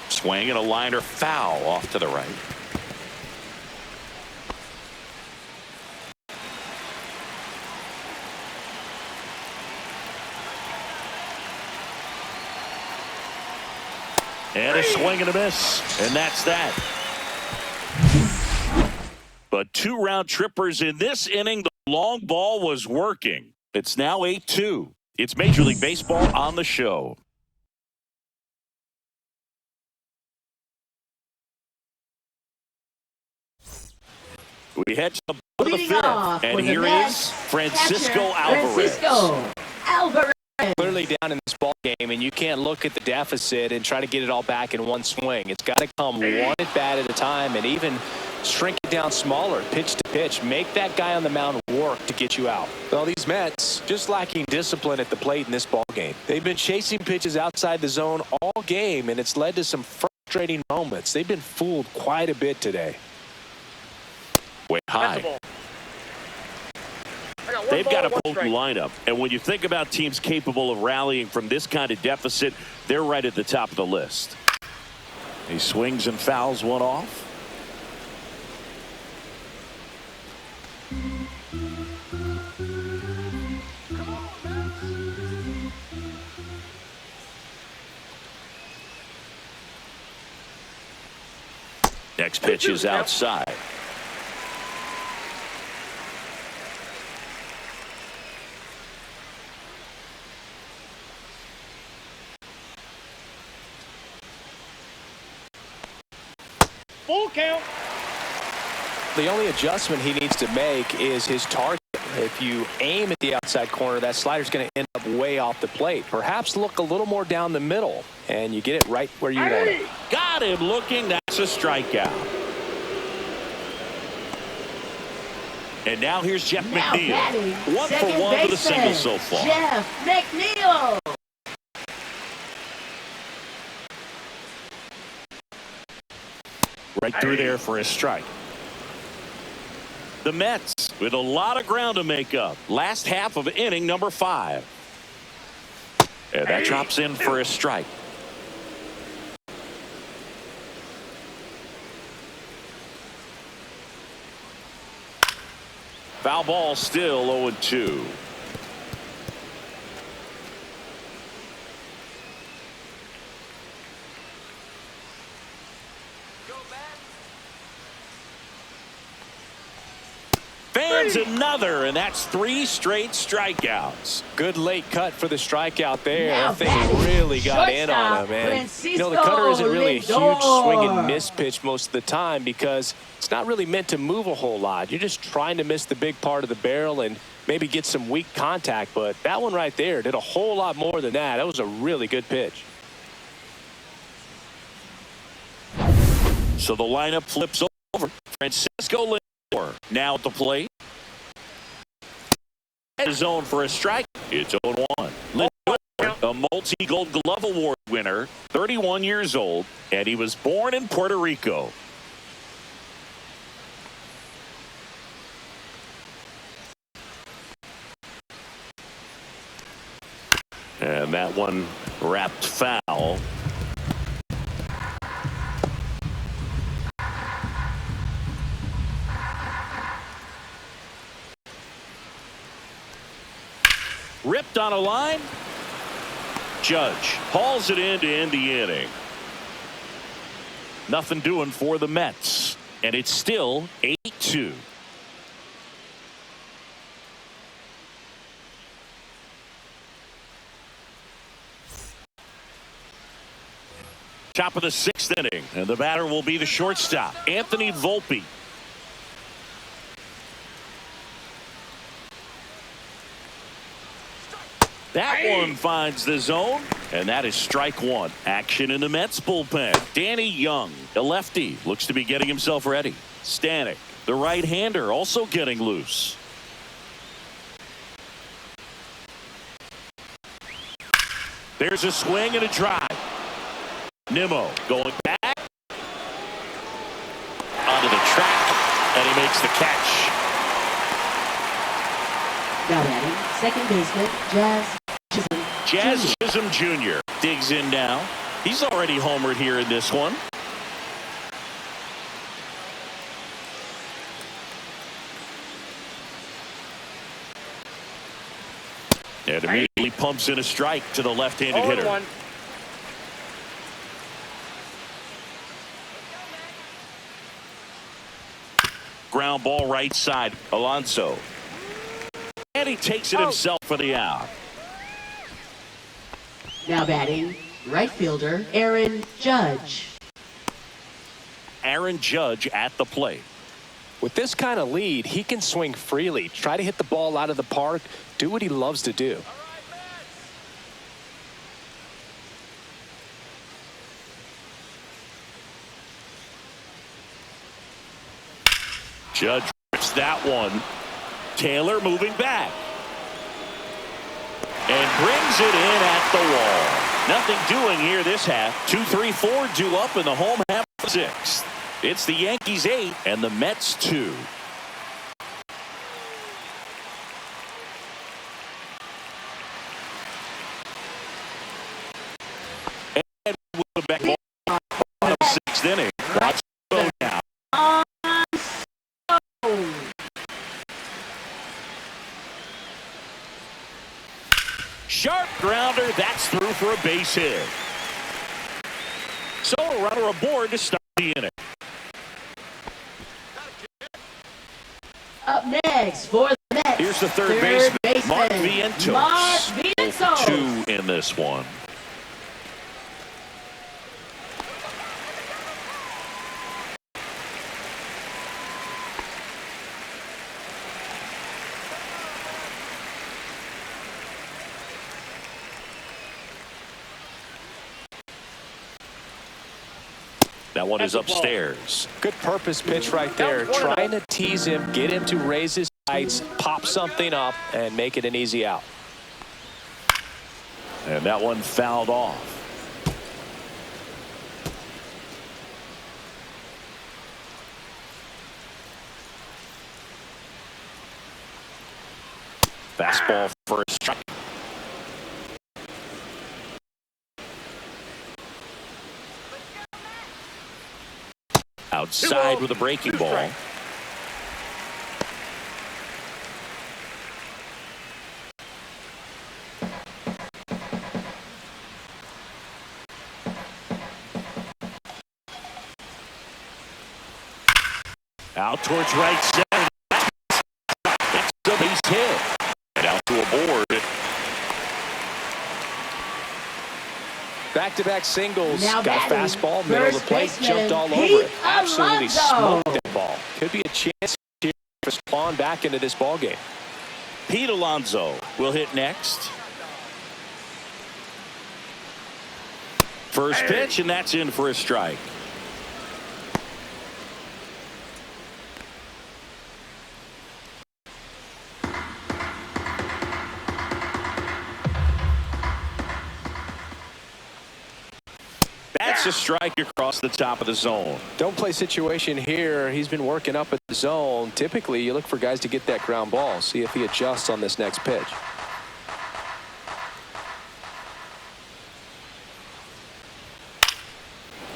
Swing and a liner foul off to the right. And a swing and a miss. And that's that. But 2 round trippers in this inning. The long ball was working. It's now 8-2. It's Major League Baseball on the show. We head to the bottom of the fifth, and here is Francisco Alvarez. Clearly down in this ball game, and you can't look at the deficit and try to get it all back in one swing. It's got to come one at bat at a time, and even shrink it down smaller, pitch to pitch. Make that guy on the mound work to get you out. Well, these Mets just lacking discipline at the plate in this ball game. They've been chasing pitches outside the zone all game, and it's led to some frustrating moments. They've been fooled quite a bit today. Way high. They've got a potent lineup, and when you think about teams capable of rallying from this kind of deficit, they're right at the top of the list. He swings and fouls one off. Next pitch is outside. Full count. The only adjustment he needs to make is his target. If you aim at the outside corner, that slider's going to end up way off the plate. Perhaps look a little more down the middle, and you get it right where you want it. Got him looking. That's a strikeout. And now here's Jeff McNeil. 1 for 1 with a single so far. Jeff McNeil. Right through there for a strike. The Mets with a lot of ground to make up. Last half of inning number 5. And that drops in for a strike. Foul ball, still 0-2. Fans another, and that's 3 straight strikeouts. Good late cut for the strikeout there. Now That thing really got in on him, man. You know, the cutter isn't really a huge swing and miss pitch most of the time because it's not really meant to move a whole lot. You're just trying to miss the big part of the barrel and maybe get some weak contact. But that one right there did a whole lot more than that. That was a really good pitch. So the lineup flips over. Francisco Lindor now at the plate. His zone for a strike. It's 0-1. Lindor, a multi-Gold Glove Award winner, 31 years old, and he was born in Puerto Rico. And that one wrapped foul. Ripped on a line. Judge hauls it in to end the inning. Nothing doing for the Mets. And it's still 8-2. Top of the 6th inning. And the batter will be the shortstop, Anthony Volpe. That one finds the zone, and that is strike one. Action in the Mets bullpen. Danny Young, a lefty, looks to be getting himself ready. Stanek, the right-hander, also getting loose. There's a swing and a drive. Nimmo going back onto the track, and he makes the catch. Now batting, second baseman, Jazz Chisholm Jr. digs in now. He's already homered here in this one. And immediately pumps in a strike to the left-handed hitter. 0-1. Ground ball right side. Alonso. And he takes it himself for the out. Now batting, right fielder, Aaron Judge. Aaron Judge at the plate. With this kind of lead, he can swing freely, try to hit the ball out of the park, do what he loves to do. Judge rips that one. Taylor moving back. And brings it in at the wall. Nothing doing here this half. 2-3-4 due up in the home half of the 6th. It's the Yankees 8 and the Mets 2. And with the back ball of 6th inning. Watch go now. Sharp grounder. That's through for a base hit. So a runner aboard to start the inning. Up next for the Mets. Here's the third baseman, Mark Vientos. 2 in this one. That one is upstairs. Good purpose pitch right there. Trying to tease him, get him to raise his sights, pop something up, and make it an easy out. And that one fouled off. Fastball for a strike. Outside with a breaking ball. Out towards right center. That's a base hit. And out to a board. Back-to-back singles. Now got batting, fastball, middle of the plate, baseman, jumped all over Pete it. Absolutely Alonso. smoked that ball. Could be a chance here to spawn back into this ball game. Pete Alonso will hit next. First pitch, and that's in for a strike. That's a strike across the top of the zone. Don't play situation here. He's been working up at the zone. Typically, you look for guys to get that ground ball. See if he adjusts on this next pitch.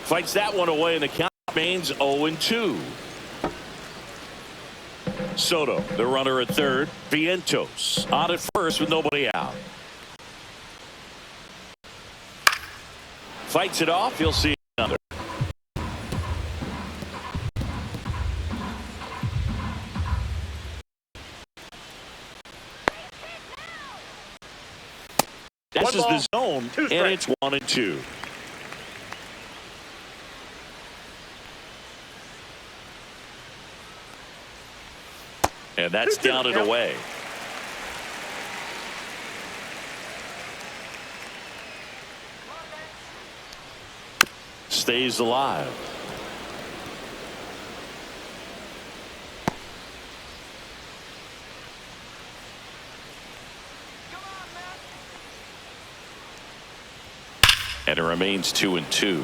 Fights that one away, and the count remains 0-2. Soto, the runner at third. Vientos on at first with nobody out. Fights it off. You'll see another. This is the zone, and it's 1-2. And that's down and away. Stays alive. And it remains 2-2.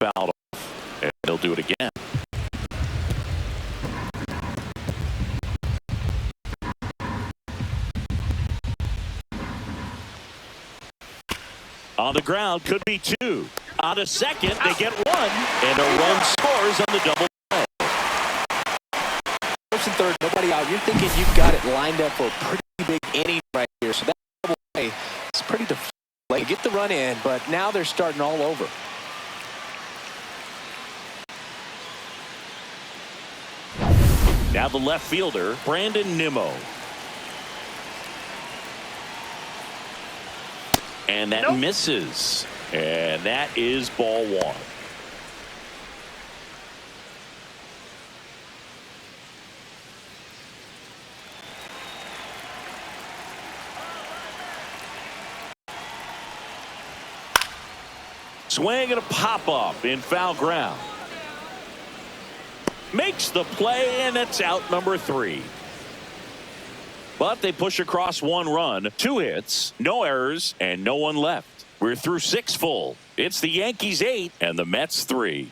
Fouled off, and he'll do it again. On the ground, could be two. On a second, they get one, and a run scores on the double play. First and third, nobody out. You're thinking you've got it lined up for a pretty big inning right here. So that double play is pretty deflating. Get the run in, but now they're starting all over. Now the left fielder, Brandon Nimmo. And that misses. And that is ball one. Swing and a pop-up in foul ground. Makes the play, and it's out number 3. But they push across 1 run, 2 hits, no errors, and no one left. We're through 6 full. It's the Yankees 8 and the Mets 3.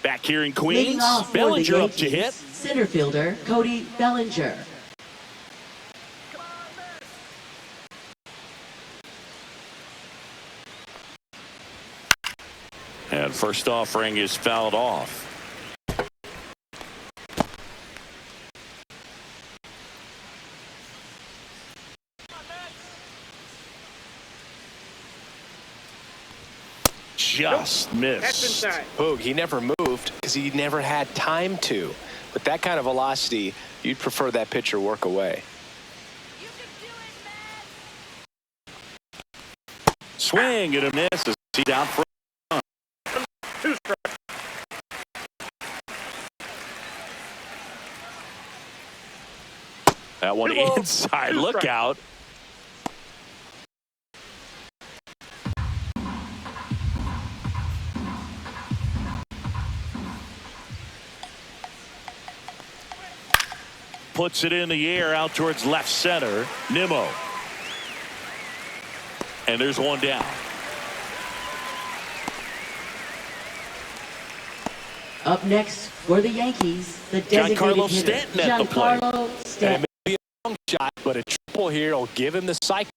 Back here in Queens, Bellinger up to hit. Center fielder Cody Bellinger. And first offering is fouled off. Just missed. Boog, he never moved because he never had time to. With that kind of velocity, you'd prefer that pitcher work away. Swing and a miss as he down front. That one inside. Look out. Puts it in the air out towards left center. Nimmo. And there's one down. Up next for the Yankees, the designated hitter, Stanton at the plate. Giancarlo Stanton. Maybe a long shot, but a triple here will give him the cycle.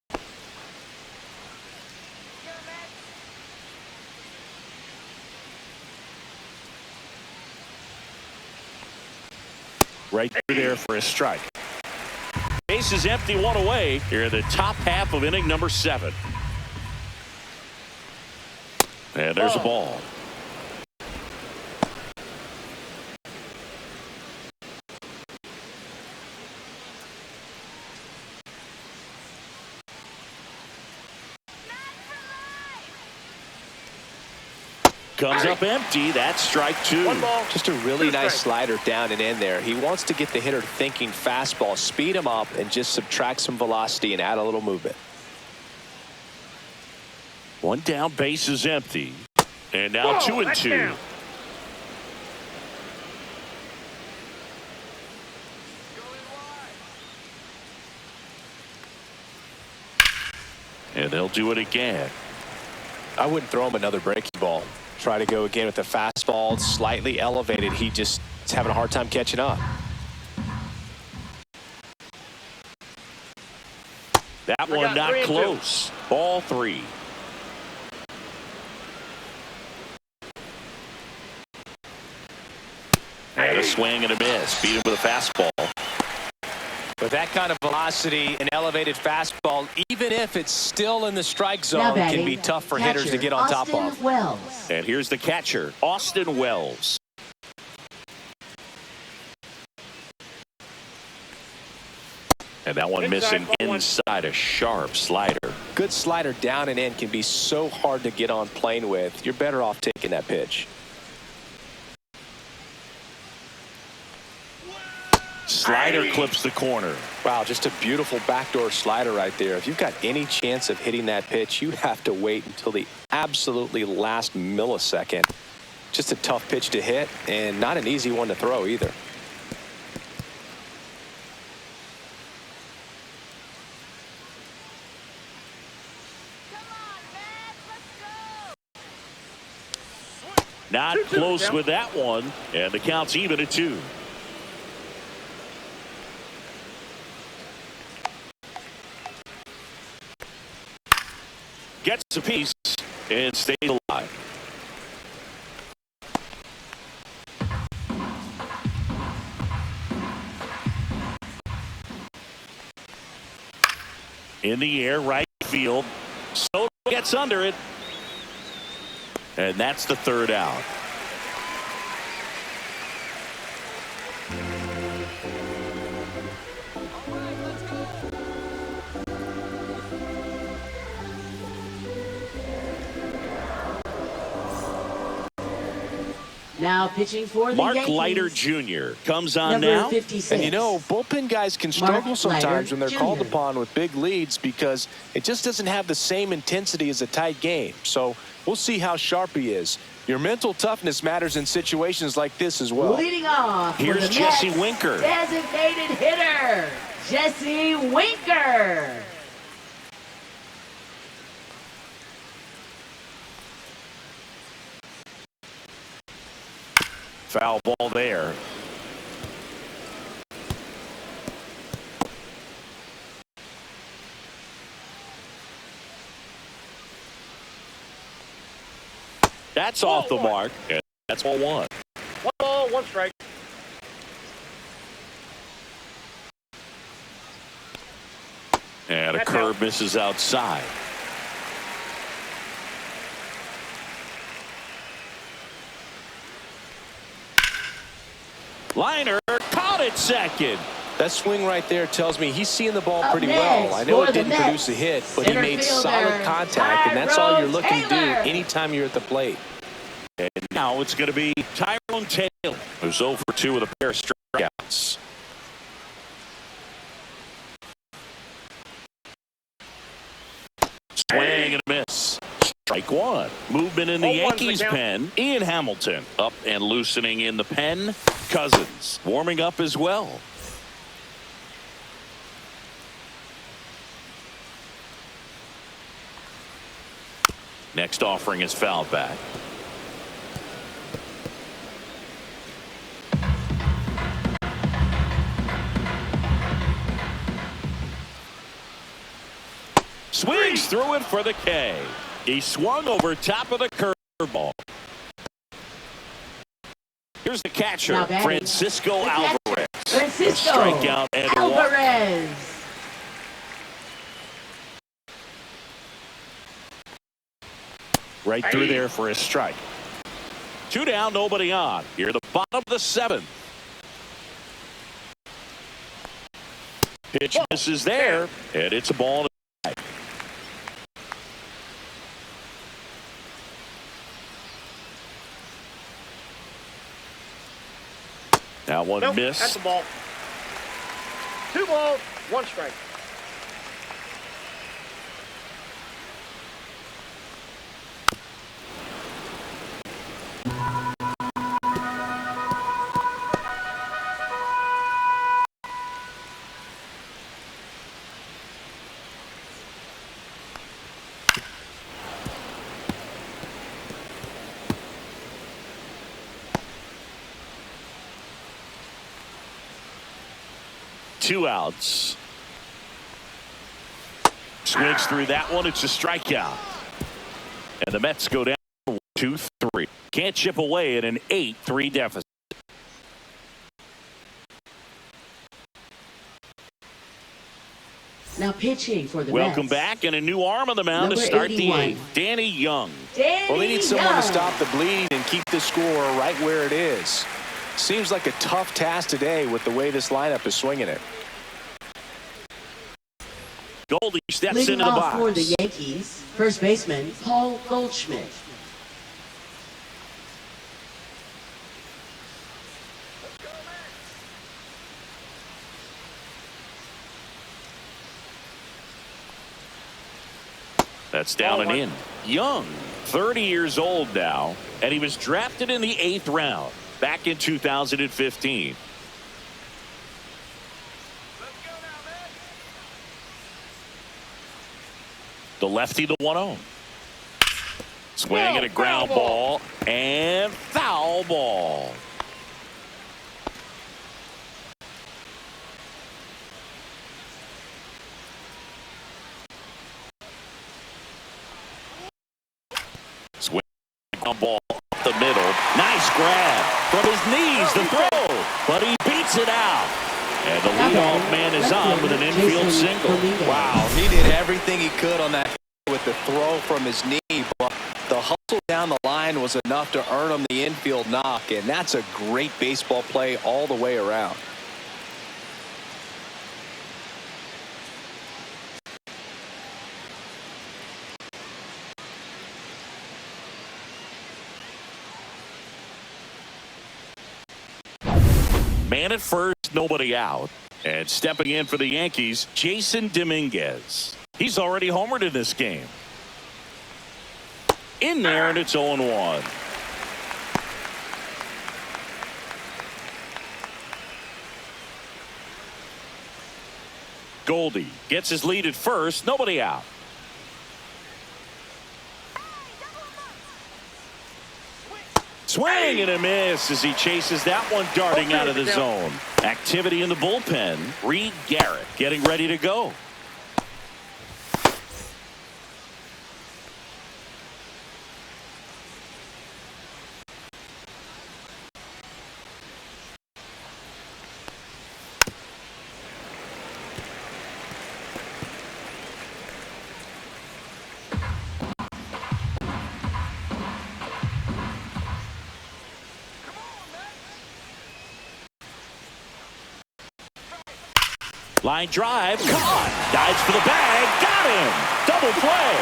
Right there for a strike. Base is empty, 1 away. Here in the top half of inning number 7. And there's a ball. Comes up empty. That's strike 2. Just a really nice slider down and in there. He wants to get the hitter thinking fastball, speed him up, and just subtract some velocity and add a little movement. 1 down, base is empty. And now 2-2. And they'll do it again. I wouldn't throw him another breaking ball. Try to go again with the fastball slightly elevated. He just is having a hard time catching up. That one not close. Ball 3. And a swing and a miss. Beat him with a fastball. With that kind of velocity, an elevated fastball, even if it's still in the strike zone, can be tough for hitters to get on top of. Wells. And here's the catcher, Austin Wells. And that one missing inside, a sharp slider. Good slider down and in can be so hard to get on plane with. You're better off taking that pitch. Slider clips the corner. Wow, just a beautiful backdoor slider right there. If you've got any chance of hitting that pitch, you have to wait until the absolutely last millisecond. Just a tough pitch to hit and not an easy one to throw either. Not close with that one, and the count's even at 2. Gets a piece and stays alive. In the air, right field. Soto gets under it. And that's the 3rd out. Now pitching for the Mark Yankees. Leiter Jr. comes on Number now. 56. And you know, bullpen guys can struggle Mark sometimes Leiter when they're Jr. called upon with big leads because it just doesn't have the same intensity as a tight game. So we'll see how sharp he is. Your mental toughness matters in situations like this as well. Leading off for Here's the Jesse Mets, Winker. Designated hitter, Jesse Winker. Foul ball there. That's off the mark. And that's 1-1. 1 ball, 1 strike. And a curve misses outside. Liner caught it second. That swing right there tells me he's seeing the ball Up pretty next well. I know for it the didn't Mets, produce a hit, but he center made fielder, solid contact, and that's all you're looking to do Taylor. anytime you're at the plate. And now it's going to be Tyrone Taylor, who's 0 for 2 with a pair of strikeouts. Swing and a miss. Strike 1. Movement in the 0-1's the Yankees count. pen. Ian Hamilton up and loosening in the pen. Cousins warming up as well. Next offering is fouled back. Swings through it for the K. He swung over top of the curveball. Here's the catcher, Now batting. Francisco The catcher, Alvarez. Francisco A strikeout and a walk. Alvarez. Right through there for a strike. 2 down, nobody on. Here the bottom of the 7th. Pitch misses there, and it's a ball. Now one Nope, miss. that's the ball. 2 balls, 1 strike. 2 outs. Swings through that one. It's a strikeout. And the Mets go down 2-3. Can't chip away at an 8-3 deficit. Now pitching for the Welcome Mets. back, and a new arm on the mound to Number start 81. the 8th. Danny Young. Well, they need someone to stop the bleed and keep the score right where it is. Seems like a tough task today with the way this lineup is swinging it. Goldie steps Leading into the off box. for the Yankees, first baseman Paul Goldschmidt. That's down and in. Young, 30 years old now, and he was drafted in the 8th round back in 2015. The lefty, the 1-0. Swing and a ground ball and foul ball. Swing ground ball up the middle. Nice grab from his knees, the throw, but he beats it out. And the leadoff man is on with an infield single. Wow, he did everything he could on that with the throw from his knee, but the hustle down the line was enough to earn him the infield knock, and that's a great baseball play all the way around. Man at first, nobody out. And stepping in for the Yankees, Jason Dominguez. He's already homered in this game. In there, and it's 0-1. Goldie gets his lead at first, nobody out. Swing and a miss as he chases that one darting out of the zone. Activity in the bullpen. Reed Garrett getting ready to go. Line drive, caught, dives for the bag, got him, double play.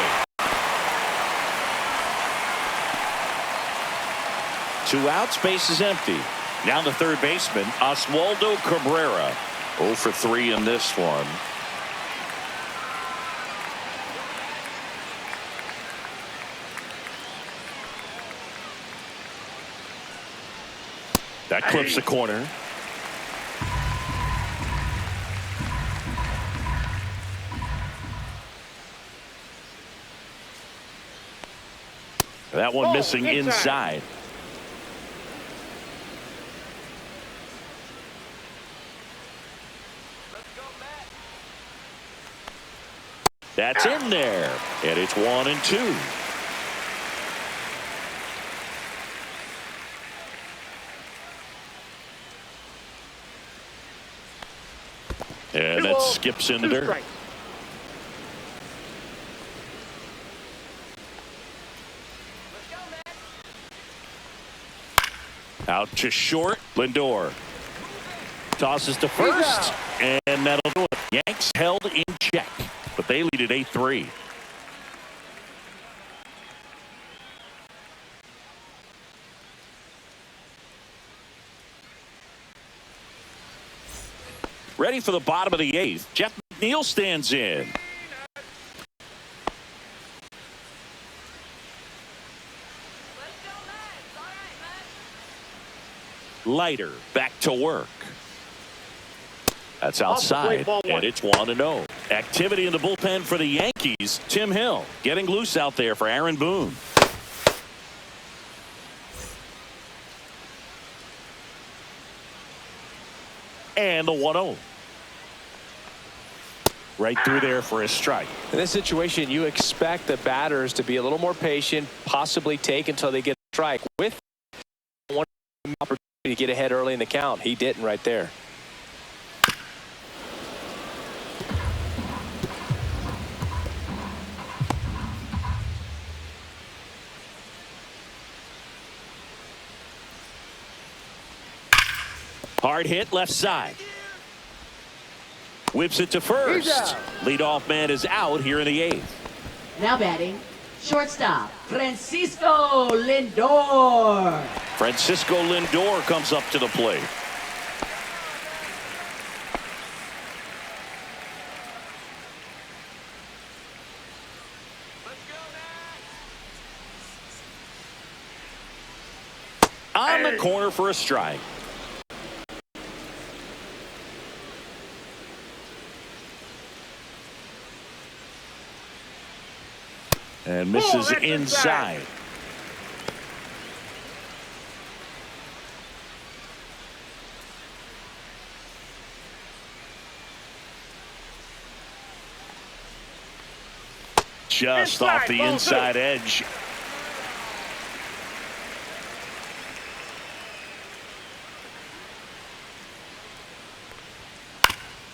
2 outs, base is empty. Now the third baseman, Oswaldo Cabrera. 0 for 3 in this one. That clips the corner. That one missing inside. That's in there, and it's 1-2. And that skips in the dirt. Out to short. Lindor tosses to first, and that'll do it. Yanks held in check, but they lead at 8-3. Ready for the bottom of the 8th. Jeff McNeil stands in. Leiter back to work. That's outside, and it's 1-0. Activity in the bullpen for the Yankees. Tim Hill getting loose out there for Aaron Boone. And the 1-0. Right through there for a strike. In this situation, you expect the batters to be a little more patient, possibly take until they get a strike. With one opportunity to get ahead early in the count, he didn't right there. Hard hit left side. Whips it to first. Leadoff man is out here in the 8th. Now batting, shortstop, Francisco Lindor. Francisco Lindor comes up to the plate. On the corner for a strike. And misses inside. Just off the inside edge.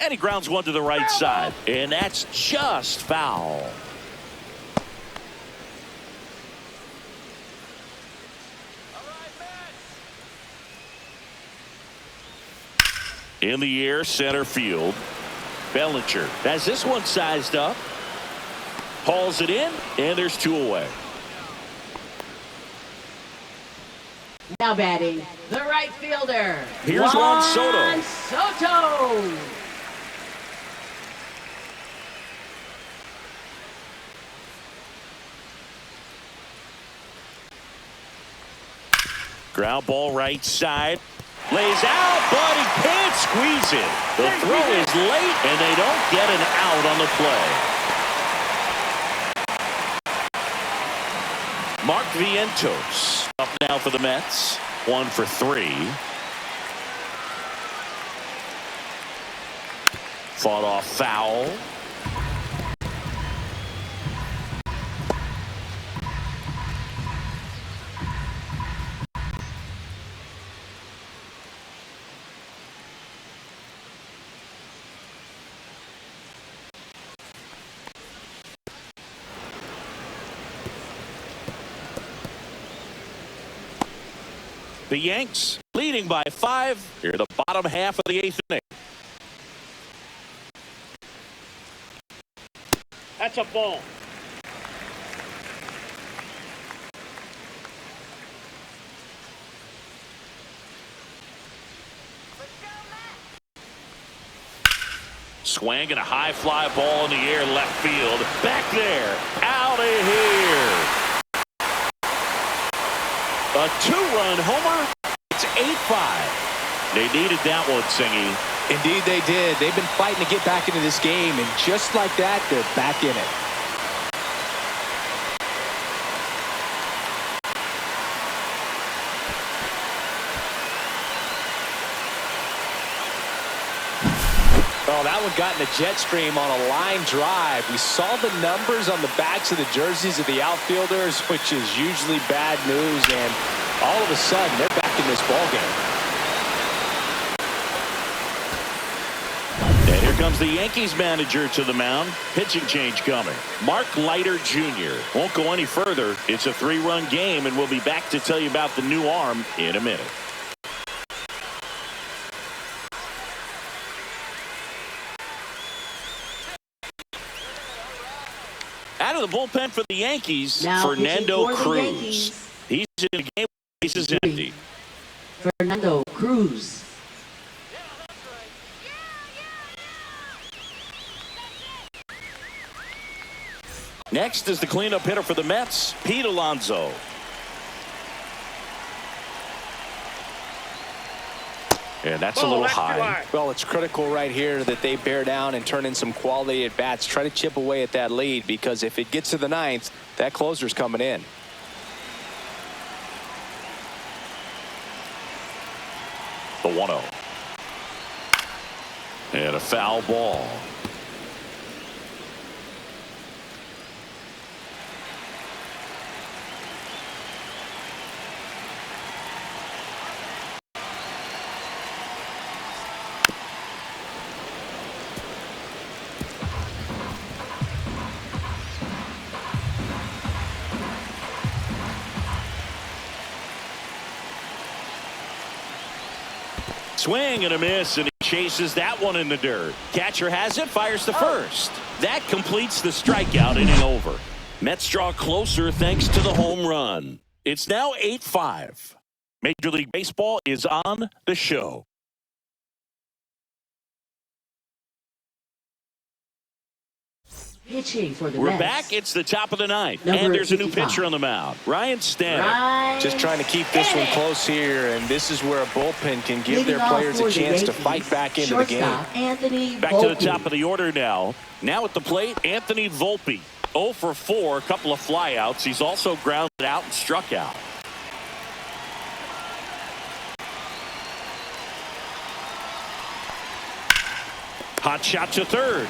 And he grounds one to the right side. And that's just foul. In the air, center field. Bellinger has this one sized up. Hauls it in, and there's 2 away. Now batting, the right fielder. Here's Juan Soto. Soto. Ground ball right side. Lays out, but he can't squeeze it. The throw is late, and they don't get an out on the play. Mark Vientos up now for the Mets. 1 for 3. Fought off foul. The Yanks leading by 5 here in the bottom half of the 8th inning. That's a ball. Swing and a high fly ball in the air left field. Back there. Out of here. A 2-run homer. It's 8-5. They needed that one, Singy. Indeed they did. They've been fighting to get back into this game, and just like that, they're back in it. Oh, that one got in the jet stream on a line drive. We saw the numbers on the backs of the jerseys of the outfielders, which is usually bad news, and all of a sudden they're back in this ballgame. And here comes the Yankees manager to the mound. Pitching change coming. Mark Leiter Jr. won't go any further. It's a 3-run game, and we'll be back to tell you about the new arm in a minute. Out of the bullpen for the Yankees, Now Fernando pitching for the Cruz. Yankees. He's in the game. Base is empty. Fernando Cruz. Next is the cleanup hitter for the Mets, Pete Alonso. And that's a little high. Well, it's critical right here that they bear down and turn in some quality at bats. Try to chip away at that lead, because if it gets to the 9th, that closer's coming in. The 1-0. And a foul ball. Swing and a miss, and he chases that one in the dirt. Catcher has it, fires to first. That completes the strikeout, inning over. Mets draw closer thanks to the home run. It's now 8-5. Major League Baseball is on the show. Pitching for the We're Mets. back. It's the top of the ninth. Number And there's a new 55. pitcher on the mound. Ryan Stanton. Just trying to keep this one close here, and this is where a bullpen can give Leading their off players for a the chance to Yankees, fight back into the game. shortstop Anthony Back to the Volpe. top of the order now. Now at the plate, Anthony Volpe. 0 for 4, a couple of flyouts. He's also grounded out and struck out. Hot shot to third.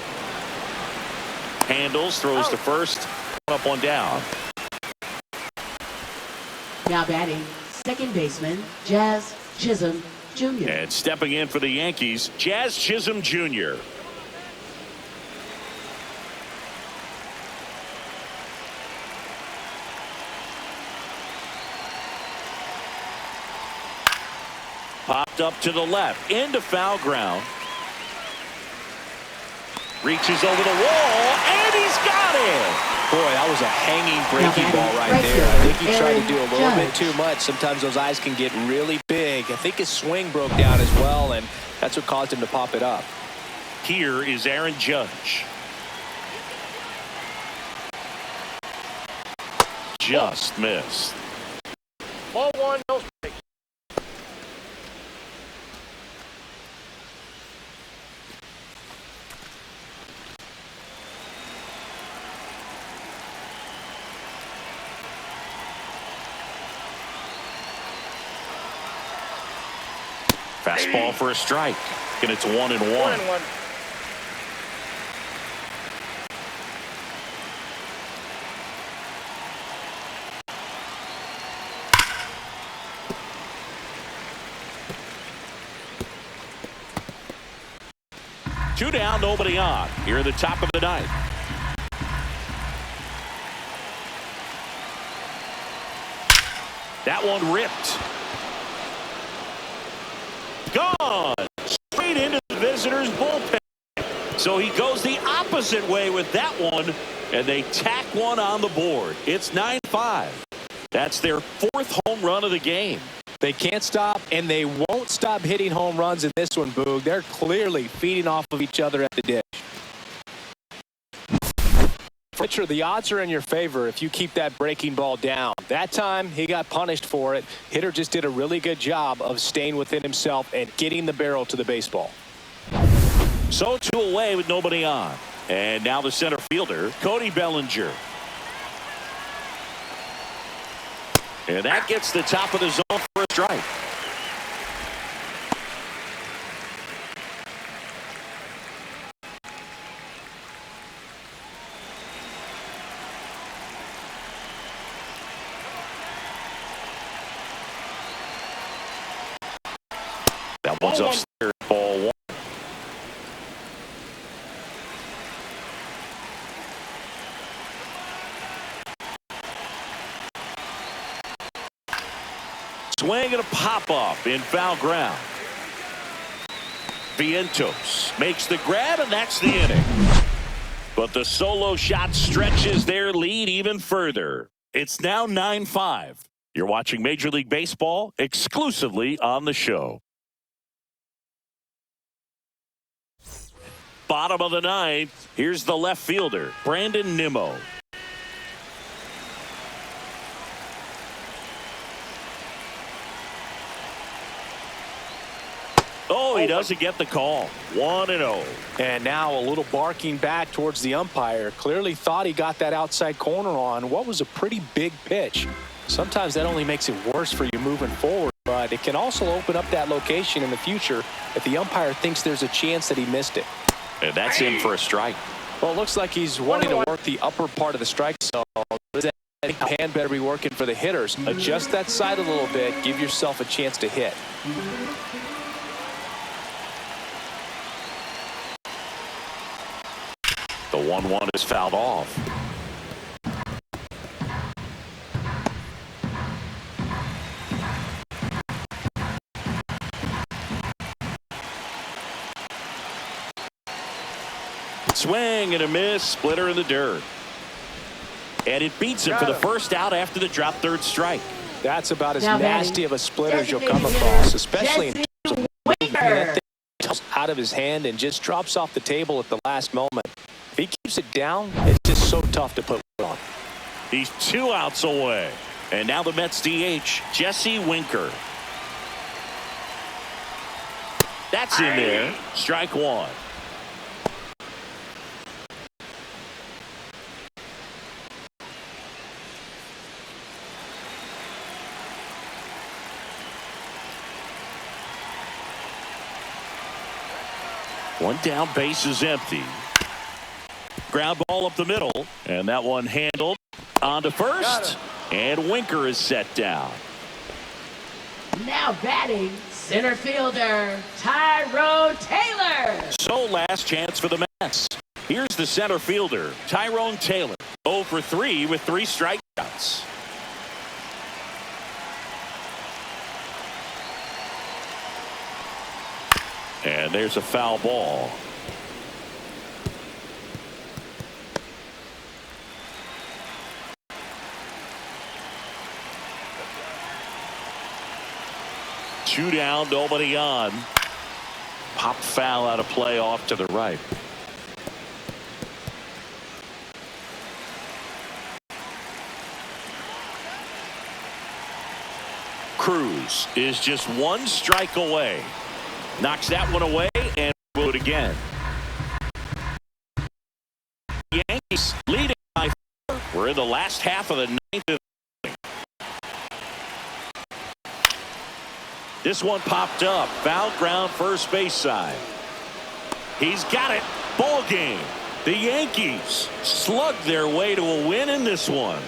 Handles, throws to first. Up, one down. Now batting, second baseman, Jazz Chisholm Jr. And stepping in for the Yankees, Jazz Chisholm Jr. Popped up to the left, into foul ground. Reaches over the wall, and he's got it. Boy, that was a hanging breaking ball right there. I think he tried to do a little bit too much. Sometimes those eyes can get really big. I think his swing broke down as well, and that's what caused him to pop it up. Here is Aaron Judge. Just missed. Ball one, no strikes. Fastball for a strike. And it's 1-1. 1-1. Two down, nobody on. Here at the top of the ninth. That one ripped. Gone. Straight into the visitor's bullpen. So he goes the opposite way with that one, and they tack one on the board. It's 9-5. That's their fourth home run of the game. They can't stop, and they won't stop hitting home runs in this one, Boog. They're clearly feeding off of each other at the dish. Pitcher, the odds are in your favor if you keep that breaking ball down. That time, he got punished for it. Hitter just did a really good job of staying within himself and getting the barrel to the baseball. So 2 away with nobody on. And now the center fielder, Cody Bellinger. And that gets the top of the zone for a strike. That one's upstairs, ball one. Swing and a pop-up in foul ground. Vientos makes the grab, and that's the inning. But the solo shot stretches their lead even further. It's now 9-5. You're watching Major League Baseball exclusively on the show. Bottom of the ninth. Here's the left fielder, Brandon Nimmo. Oh, he doesn't get the call. 1-0. And now a little barking back towards the umpire. Clearly thought he got that outside corner on what was a pretty big pitch. Sometimes that only makes it worse for you moving forward, but it can also open up that location in the future if the umpire thinks there's a chance that he missed it. And that's in for a strike. Well, it looks like he's wanting to work the upper part of the strike zone. That hand better be working for the hitters. Adjust that side a little bit. Give yourself a chance to hit. The 1-1 is fouled off. Swing and a miss. Splitter in the dirt. And it beats him for the first out after the drop third strike. That's about as Now nasty of a splitter as you'll come designated across, especially in Jesse terms of Winker. that thing comes out of his hand and just drops off the table at the last moment. If he keeps it down, it's just so tough to put on. He's 2 outs away. And now the Mets DH, Jesse Winker. That's in there. Strike one. One down, base is empty. Ground ball up the middle, and that one handled on to first, and Winker is set down. Now batting, center fielder, Tyrone Taylor. So last chance for the Mets. Here's the center fielder, Tyrone Taylor, 0 for 3 with 3 strikeouts. And there's a foul ball. Two down, nobody on. Pop foul out of play off to the right. Cruz is just 1 strike away. Knocks that one away and will do it again. Yankees leading by 4. We're in the last half of the 9th inning. This one popped up. Foul ground first base side. He's got it. Ball game. The Yankees slugged their way to a win in this one.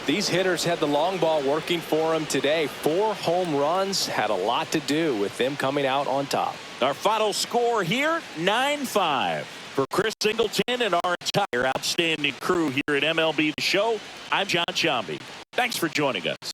These hitters had the long ball working for them today. 4 home runs had a lot to do with them coming out on top. Our final score here, 9-5. For Chris Singleton and our entire outstanding crew here at MLB The Show, I'm John Chambi. Thanks for joining us.